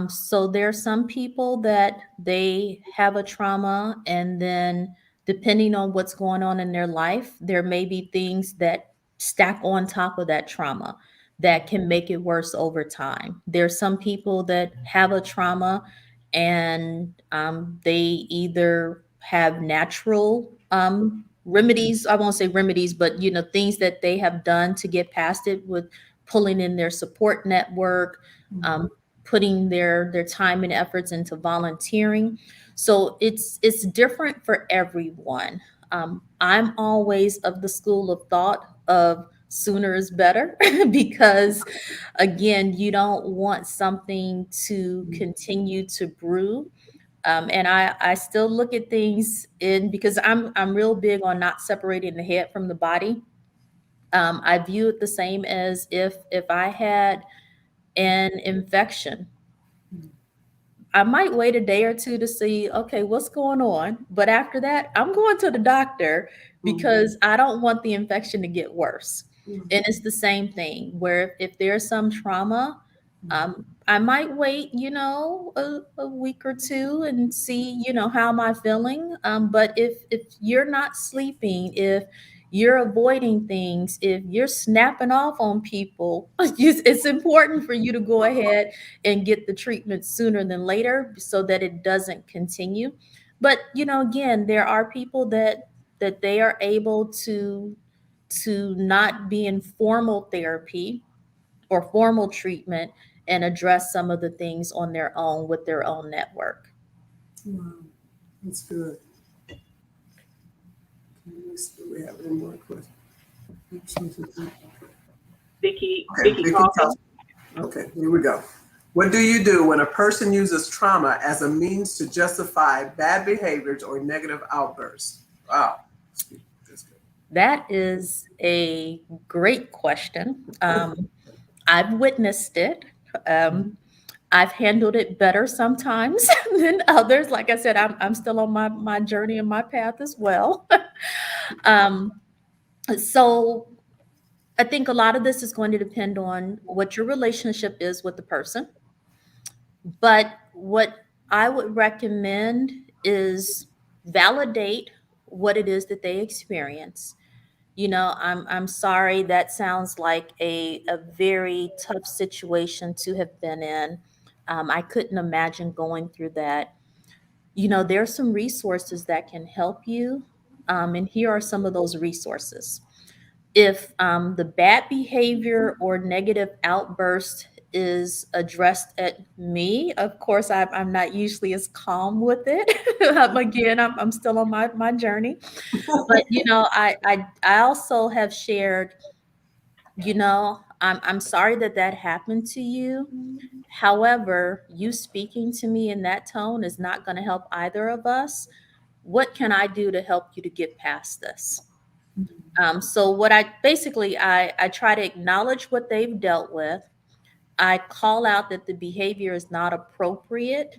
So there are some people that they have a trauma, and then depending on what's going on in their life, there may be things that stack on top of that trauma that can make it worse over time. There's some people that have a trauma, and they either have natural remedies. I won't say remedies, but things that they have done to get past it, with pulling in their support network, putting their time and efforts into volunteering. So it's different for everyone. I'm always of the school of thought of sooner is better because again, you don't want something to continue to brew. And I still look at things because I'm real big on not separating the head from the body. I view it the same as if I had an infection, I might wait a day or two to see, okay, what's going on. But after that, I'm going to the doctor because I don't want the infection to get worse. And it's the same thing where if there's some trauma, I might wait, a week or two and see, how am I feeling? But if you're not sleeping, if you're avoiding things, if you're snapping off on people, it's important for you to go ahead and get the treatment sooner than later so that it doesn't continue. But again, there are people that they are able to not be in formal therapy or formal treatment and address some of the things on their own with their own network. Wow, that's good. Do we have any more questions? Vicky Vicky Calder. Okay, here we go. What do you do when a person uses trauma as a means to justify bad behaviors or negative outbursts? Wow. That's good. That is a great question. I've witnessed it. I've handled it better sometimes than others. Like I said, I'm still on my journey and my path as well. So I think a lot of this is going to depend on what your relationship is with the person. But what I would recommend is validate what it is that they experience. I'm sorry, that sounds like a very tough situation to have been in. I couldn't imagine going through that. There are some resources that can help you. And here are some of those resources. If the bad behavior or negative outburst is addressed at me, of course, I'm not usually as calm with it. Again, I'm still on my journey. But I also have shared, I'm sorry that happened to you. However, you speaking to me in that tone is not going to help either of us. What can I do to help you to get past this? So what I try to acknowledge what they've dealt with. I call out that the behavior is not appropriate.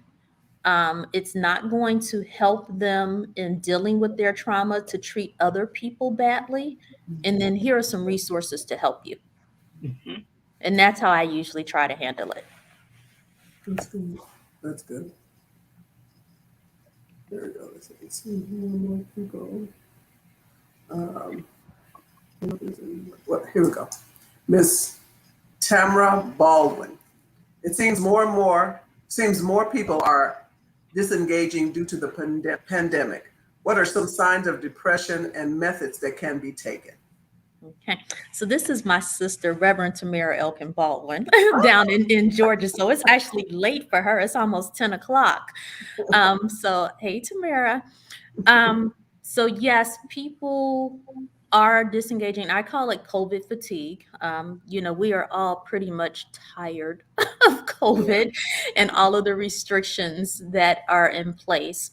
It's not going to help them in dealing with their trauma to treat other people badly. And then here are some resources to help you. Mm-hmm. And that's how I usually try to handle it. That's good. That's good. There we go. Let's see more people. Here we go. Miss Tamara Baldwin. It seems more people are disengaging due to the pandemic. What are some signs of depression and methods that can be taken? Okay. So this is my sister, Reverend Tamara Elkin Baldwin, down in Georgia. So it's actually late for her. It's almost 10 o'clock. So hey, Tamara. So yes, people are disengaging. I call it COVID fatigue. We are all pretty much tired of Yeah. COVID and all of the restrictions that are in place.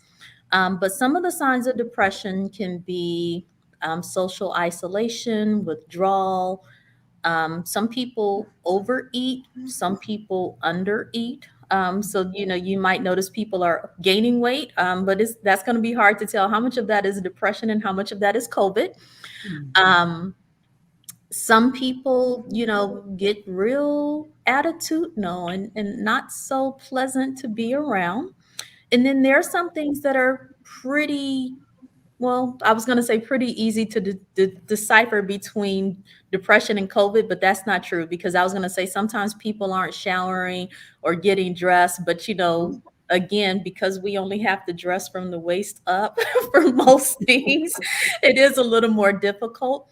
But some of the signs of depression can be social isolation, withdrawal. Some people overeat, some people undereat. So you might notice people are gaining weight, but that's going to be hard to tell how much of that is depression and how much of that is COVID. Um, some people, get real attitudinal and not so pleasant to be around. And then there are some things that are pretty, well, I was going to say pretty easy to decipher between depression and COVID, but that's not true because I was going to say sometimes people aren't showering or getting dressed, but again, because we only have to dress from the waist up for most things, it is a little more difficult.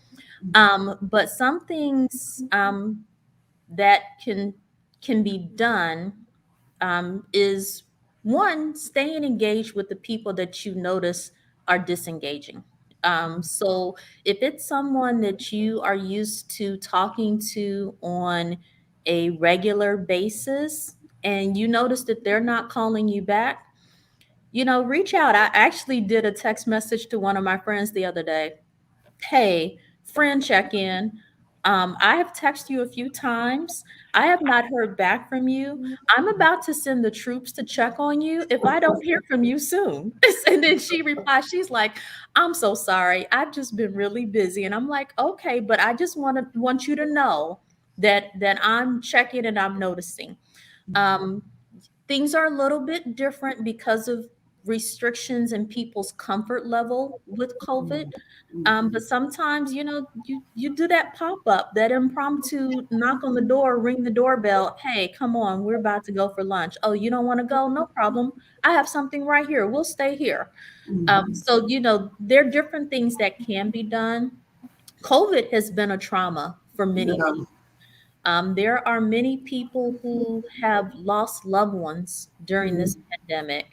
But some things that can be done is one, staying engaged with the people that you notice are disengaging. So if it's someone that you are used to talking to on a regular basis and you notice that they're not calling you back, reach out. I actually did a text message to one of my friends the other day. Hey, friend check in. I have texted you a few times. I have not heard back from you. I'm about to send the troops to check on you if I don't hear from you soon. And then she replies, she's like, I'm so sorry. I've just been really busy. And I'm like, okay, but I just want you to know that I'm checking and I'm noticing. Um, Things are a little bit different because of restrictions and people's comfort level with COVID. But sometimes, you do that pop up, that impromptu knock on the door, ring the doorbell. Hey, come on, we're about to go for lunch. Oh, you don't want to go? No problem. I have something right here. We'll stay here. So, there are different things that can be done. COVID has been a trauma for many Yeah. people. There are many people who have lost loved ones during this pandemic,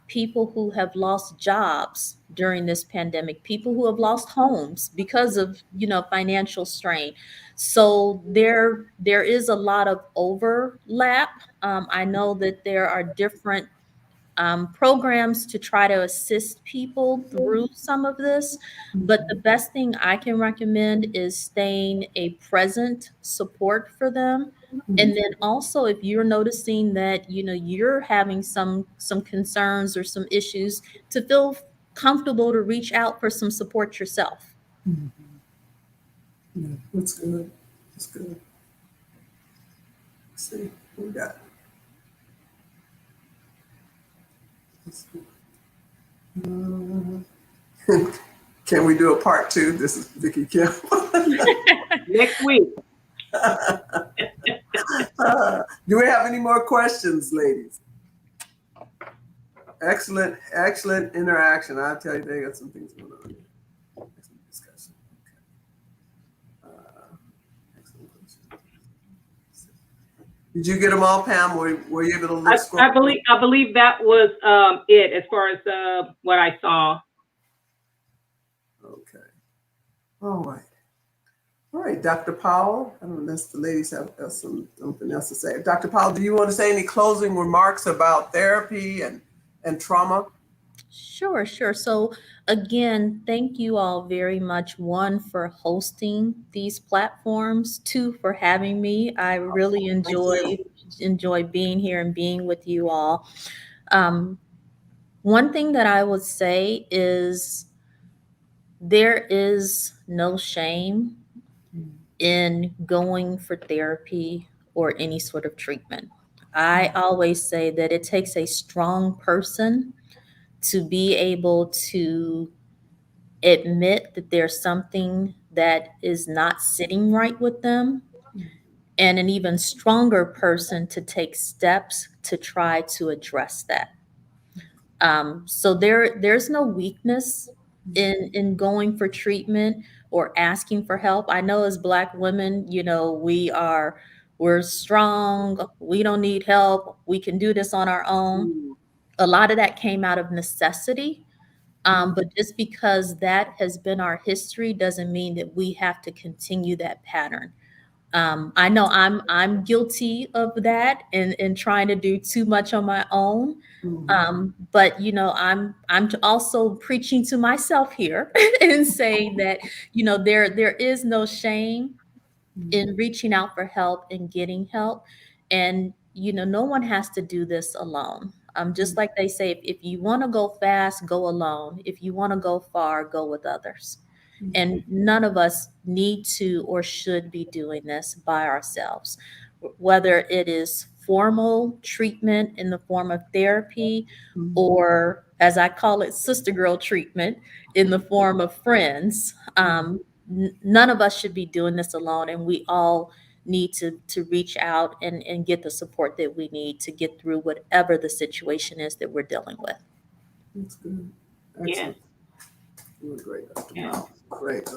people who have lost jobs during this pandemic, people who have lost homes because of, financial strain. So there is a lot of overlap. I know that there are different programs to try to assist people through some of this. But the best thing I can recommend is staying a present support for them. And then also if you're noticing that, you're having some concerns or some issues, to feel comfortable to reach out for some support yourself. Yeah, that's good. That's good. Let's see, what we got. Let's see. Can we do a part two? This is Vicky Kim. Next week. Do we have any more questions, ladies? Excellent, excellent interaction. I'll tell you, they got some things going on here. Excellent discussion. Okay. Excellent question. Did you get them all, Pam? Were you able to look? I believe that was it as far as what I saw. Okay. All right. All right, Dr. Powell. I don't know unless the ladies have something else to say. Dr. Powell, do you want to say any closing remarks about therapy and trauma? Sure, sure. So again, thank you all very much. One, for hosting these platforms. Two, for having me. I really enjoy being here and being with you all. One thing that I would say is there is no shame in going for therapy or any sort of treatment. I always say that it takes a strong person to be able to admit that there's something that is not sitting right with them and an even stronger person to take steps to try to address that. So there's no weakness in going for treatment or asking for help. I know as Black women, we're strong. We don't need help. We can do this on our own. A lot of that came out of necessity. But just because that has been our history doesn't mean that we have to continue that pattern. I know I'm guilty of that and trying to do too much on my own. But I'm also preaching to myself here and saying that there is no shame in reaching out for help and getting help, and no one has to do this alone. Just like they say, if you want to go fast, go alone. If you want to go far, go with others. And none of us need to or should be doing this by ourselves, whether it is formal treatment in the form of therapy, or as I call it, sister girl treatment in the form of friends. None of us should be doing this alone, and we all need to reach out and get the support that we need to get through whatever the situation is that we're dealing with. That's good. Yes. You were great, Dr. Yeah. Powell. Great.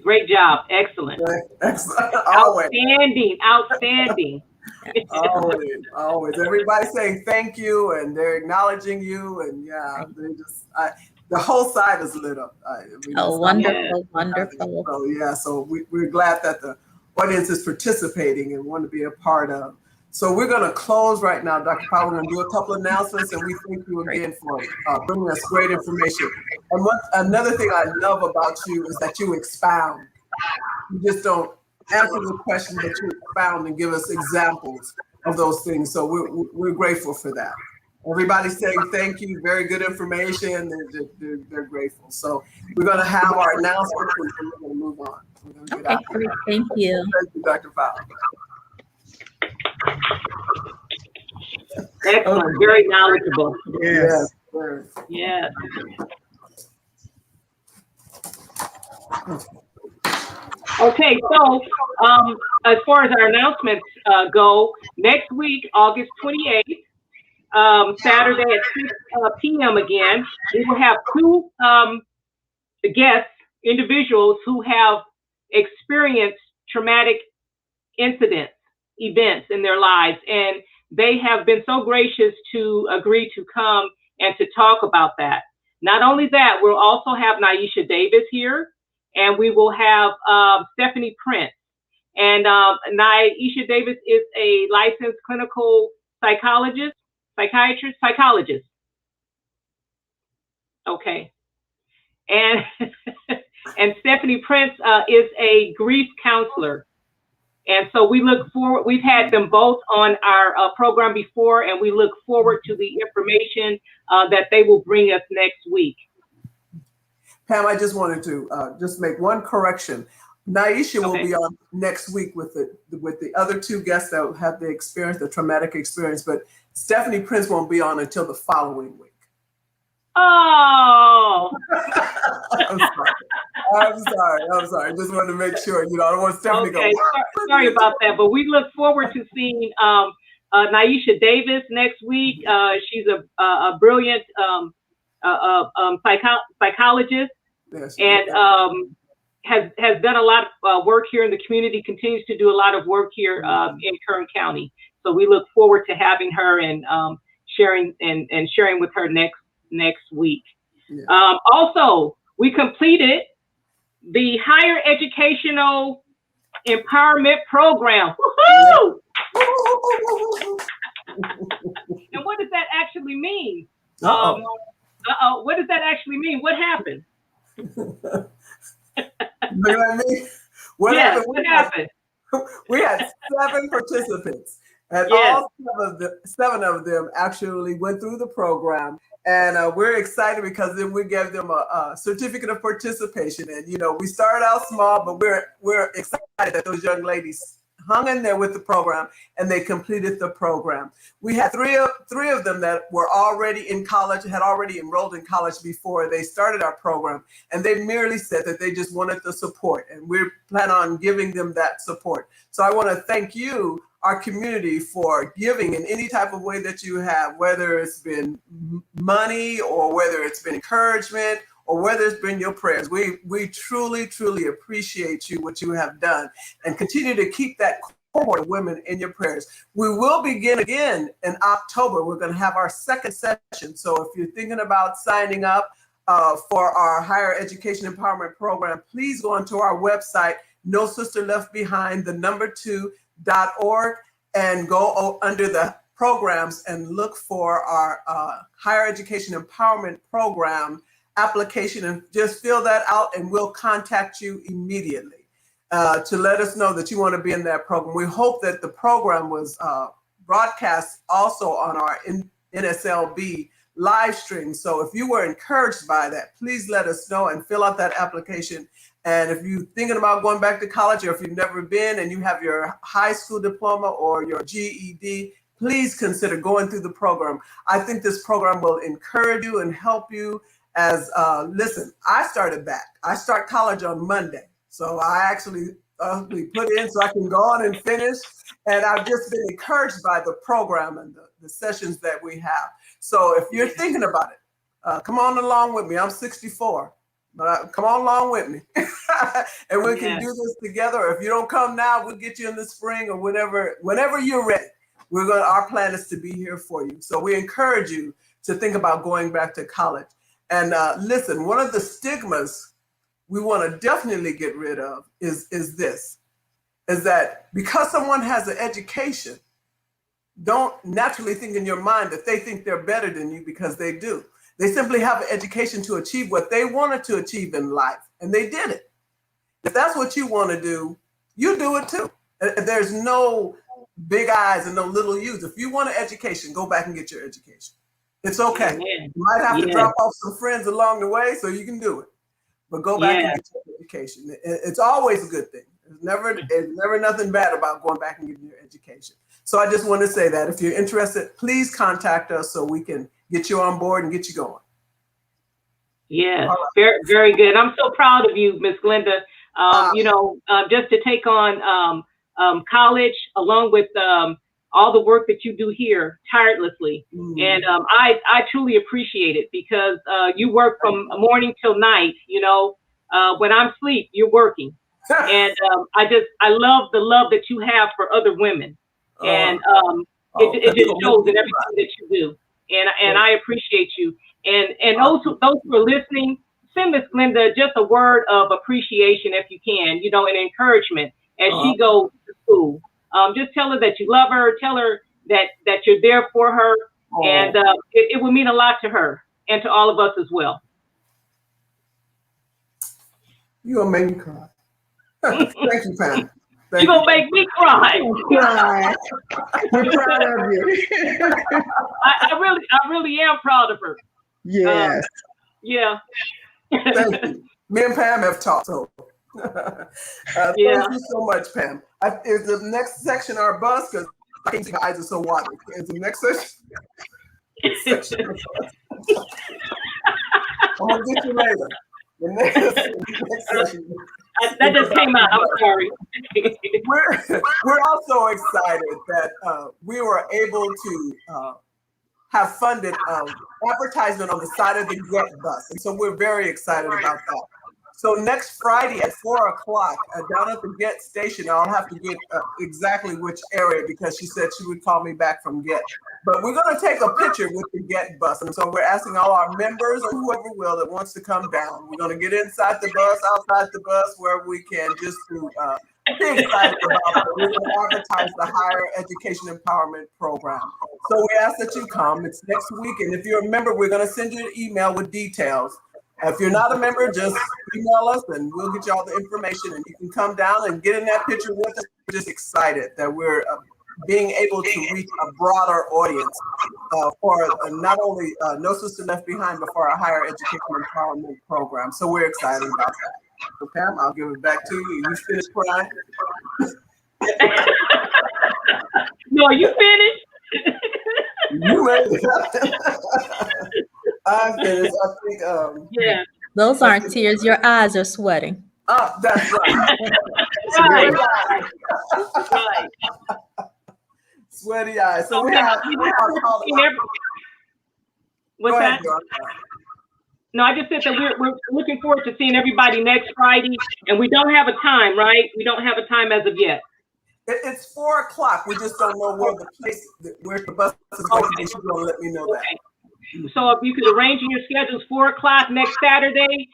Great job. Excellent. Excellent. Always. Outstanding. Always. Everybody saying thank you, and they're acknowledging you, and the whole side is lit up. Wonderful. So we're glad that the audience is participating and want to be a part of. So we're going to close right now, Dr. Powell. We're going to do a couple of announcements, and we thank you again for bringing us great information. And another thing I love about you is that you expound. You just don't answer the question, but you expound and give us examples of those things. So we're grateful for that. Everybody's saying thank you. Very good information. They're grateful. So we're going to have our announcements, and we're going to move on. Okay, great. Thank you. Thank you, Dr. Powell. Excellent. Very knowledgeable. Yes. Yes. Okay, so as far as our announcements go, next week, August 28th, Saturday at 6 p.m. again, we will have two guests, individuals who have experienced traumatic events in their lives, and they have been so gracious to agree to come and to talk about that. Not only that, we'll also have Naisha Davis here, and we will have Stephanie Prince. And Naisha Davis is a licensed clinical psychologist. Okay. And and Stephanie Prince is a grief counselor. And so we look forward, we've had them both on our program before, and we look forward to the information that they will bring us next week. Pam, I just wanted to just make one correction. Naisha will be on next week with the other two guests that have the traumatic experience, but Stephanie Prince won't be on until the following week. Oh. I'm sorry. Just wanted to make sure, I don't want Stephanie to go. Sorry about that, but we look forward to seeing Naisha Davis next week. She's a brilliant psychologist, yes, and has done a lot of work here in the community, continues to do a lot of work here in Kern County. So we look forward to having her and sharing with her next week. Yeah. Also, we completed the higher educational empowerment program. Woohoo! And what does that actually mean? What does that actually mean? What happened? What happened? We had 7 participants, and yes. all 7 of them actually went through the program. And we're excited because then we gave them a certificate of participation. And, we started out small, but we're excited that those young ladies hung in there with the program, and they completed the program. We had three of them that were already in college, had already enrolled in college before they started our program, and they merely said that they just wanted the support, and we plan on giving them that support. So I want to thank you, our community, for giving in any type of way that you have, whether it's been money or whether it's been encouragement or whether it's been your prayers. We truly, truly appreciate you, what you have done, and continue to keep that cohort of women in your prayers. We will begin again in October. We're going to have our second session. So if you're thinking about signing up for our higher education empowerment program, please go onto our website, No Sister Left Behind, 2.org, and go under the programs and look for our higher education empowerment program application, and just fill that out, and we'll contact you immediately to let us know that you want to be in that program. We hope that the program was broadcast also on our NSLB live stream. So if you were encouraged by that, please let us know and fill out that application. And if you're thinking about going back to college, or if you've never been and you have your high school diploma or your GED, please consider going through the program. I think this program will encourage you and help you. As listen, I started back. I start college on Monday, so I actually we put in so I can go on and finish. And I've just been encouraged by the program and the sessions that we have. So if you're thinking about it, come on along with me. I'm 64, but come on along with me, and we can do this together. If you don't come now, we'll get you in the spring or whenever you're ready. Our plan is to be here for you. So we encourage you to think about going back to college. And listen, one of the stigmas we want to definitely get rid of is that because someone has an education, don't naturally think in your mind that they think they're better than you, because they do. They simply have an education to achieve what they wanted to achieve in life, and they did it. If that's what you want to do, you do it too. There's no big eyes and no little U's. If you want an education, go back and get your education. It's okay. Amen. You might have to drop off some friends along the way so you can do it, but go back and get your education. It's always a good thing. There's never nothing bad about going back and getting your education. So I just want to say that if you're interested, please contact us so we can get you on board and get you going. Yeah, very, very good. I'm so proud of you, Miss Glenda. Just to take on college along with all the work that you do here tirelessly. And I truly appreciate it, because you work from morning till night. When I'm asleep, you're working. And I love the love that you have for other women. And it just shows in everything that you do. And I appreciate you. And those who are listening, send Miss Glenda just a word of appreciation if you can, and encouragement as she goes to school. Just tell her that you love her. Tell her that you're there for her. And it will mean a lot to her and to all of us as well. You're going to make me cry. Thank you, Pam. You're going to make me cry. We're proud of you. I really am proud of her. Yes. Yeah. Thank you. Me and Pam have talked. So. Thank you so much, Pam. Is the next section our bus? Because I can't see my eyes are so watery. Is the next section? I'm going to get you later. The next session. That just came out. I'm sorry. We're also excited that we were able to have funded advertisement on the side of the Get bus. And so we're very excited about that. So next Friday at 4:00 down at the Get station, I'll have to get exactly which area, because she said she would call me back from Get. But we're going to take a picture with the Get bus. And so we're asking all our members or whoever will that wants to come down. We're going to get inside the bus, outside the bus, wherever we can, just to be excited about it. We're going to advertise the Higher Education Empowerment Program. So we ask that you come. It's next week. And if you're a member, we're going to send you an email with details. If you're not a member, just email us and we'll get you all the information, and you can come down and get in that picture with us. We're just excited that we're being able to reach a broader audience for not only No Sister Left Behind, but for our higher education empowerment program. So we're excited about that. So Pam, I'll give it back to you. You finished crying? No, are you finished? You made it happen. I'm finished. I think. Yeah. Those aren't tears. Your eyes are sweating. That's right. Right. Sweaty eyes. Right. Sweaty eyes. So So we we have. What's that? No, I just said that we're looking forward to seeing everybody next Friday, and we don't have a time, right? We don't have a time as of yet. It's 4 o'clock. We just don't know where the place, where the bus is going to be. She's going to let me know that. So if you could arrange in your schedules 4 o'clock next Saturday,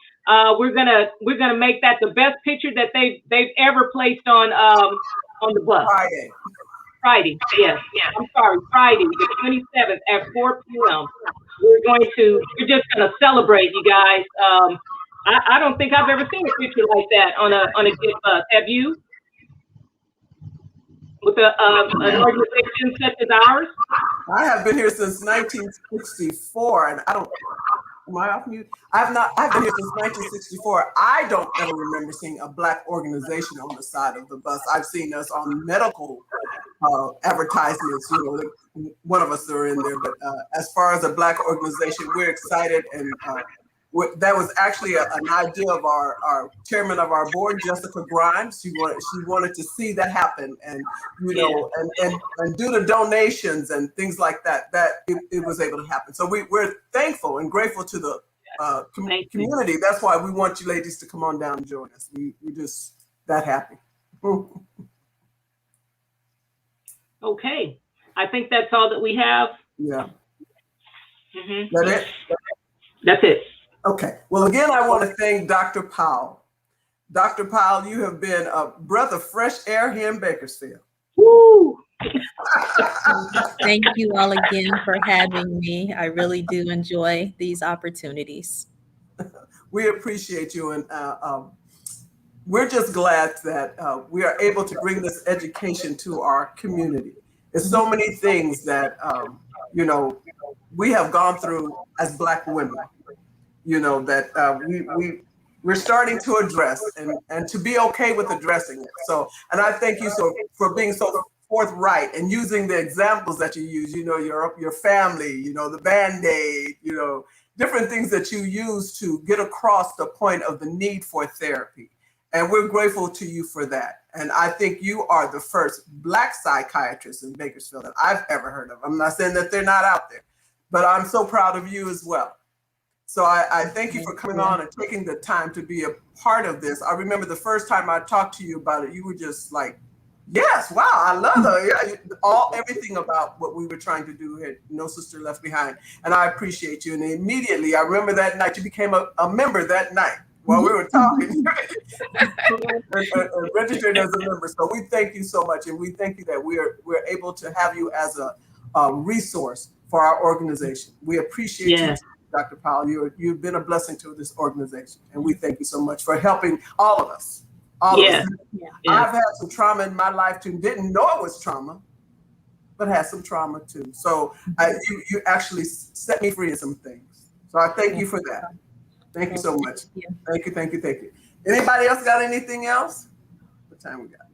we're gonna make that the best picture that they've ever placed on the bus. Friday, yes. I'm sorry, Friday, the 27th at 4 p.m. We're just gonna celebrate, you guys. I don't think I've ever seen a picture like that on a gift bus. Have you? With an organization such as ours? I have been here since 1964, and I don't. Am I off mute? I've been here since 1964. I don't ever remember seeing a Black organization on the side of the bus. I've seen us on medical advertisements. You know, one of us are in there. But as far as a Black organization, we're excited, and that was actually an idea of our chairman of our board, Jessica Grimes. She wanted to see that happen, and you know, and do the donations and things like that. That it was able to happen. So we're thankful and grateful to the community. That's why we want you ladies to come on down and join us. We just that happy. Okay, I think that's all that we have. Yeah. Mm-hmm. That it? That's it. Okay. Well, again, I want to thank Dr. Powell. Dr. Powell, you have been a breath of fresh air here in Bakersfield. Woo! Thank you all again for having me. I really do enjoy these opportunities. We appreciate you, and we're just glad that we are able to bring this education to our community. There's so many things that you know, we have gone through as Black women. You know, that we're starting to address and to be okay with addressing it. So, and I thank you for being so forthright and using the examples that you use, you know, your family, you know, the Band-Aid, you know, different things that you use to get across the point of the need for therapy. And we're grateful to you for that. And I think you are the first Black psychiatrist in Bakersfield that I've ever heard of. I'm not saying that they're not out there, but I'm so proud of you as well. So I thank you for coming on and taking the time to be a part of this. I remember the first time I talked to you about it, you were just like, yes, wow, I love her. Yeah, everything about what we were trying to do here, No Sister Left Behind. And I appreciate you. And immediately, I remember that night, you became a member that night while we were talking. and registered as a member. So we thank you so much. And we thank you that we're able to have you as a resource for our organization. We appreciate you, Dr. Powell. You've been a blessing to this organization. And we thank you so much for helping all of us. All of us. I've had some trauma in my life too. Didn't know it was trauma, but had some trauma too. So you actually set me free of some things. So I thank you for that. Thank you so much. Thank you, thank you, thank you. Anybody else got anything else? What time we got?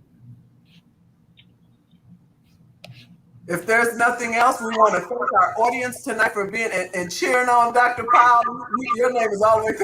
If there's nothing else, we want to thank our audience tonight for being and cheering on Dr. Powell. Your name is always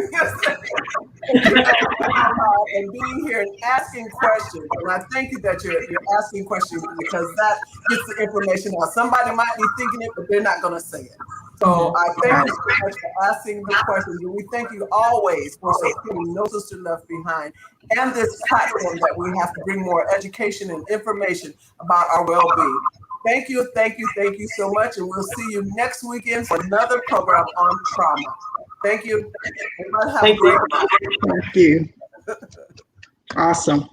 and being here and asking questions. And I thank you that you're asking questions because that gets the information out. Somebody might be thinking it, but they're not going to say it. So I thank you so much for asking the questions. And we thank you always for supporting No Sister Left Behind and this platform that we have to bring more education and information about our well-being. Thank you, thank you, thank you so much. And we'll see you next weekend for another program on trauma. Thank you. Everybody have a great night. Thank you. Awesome.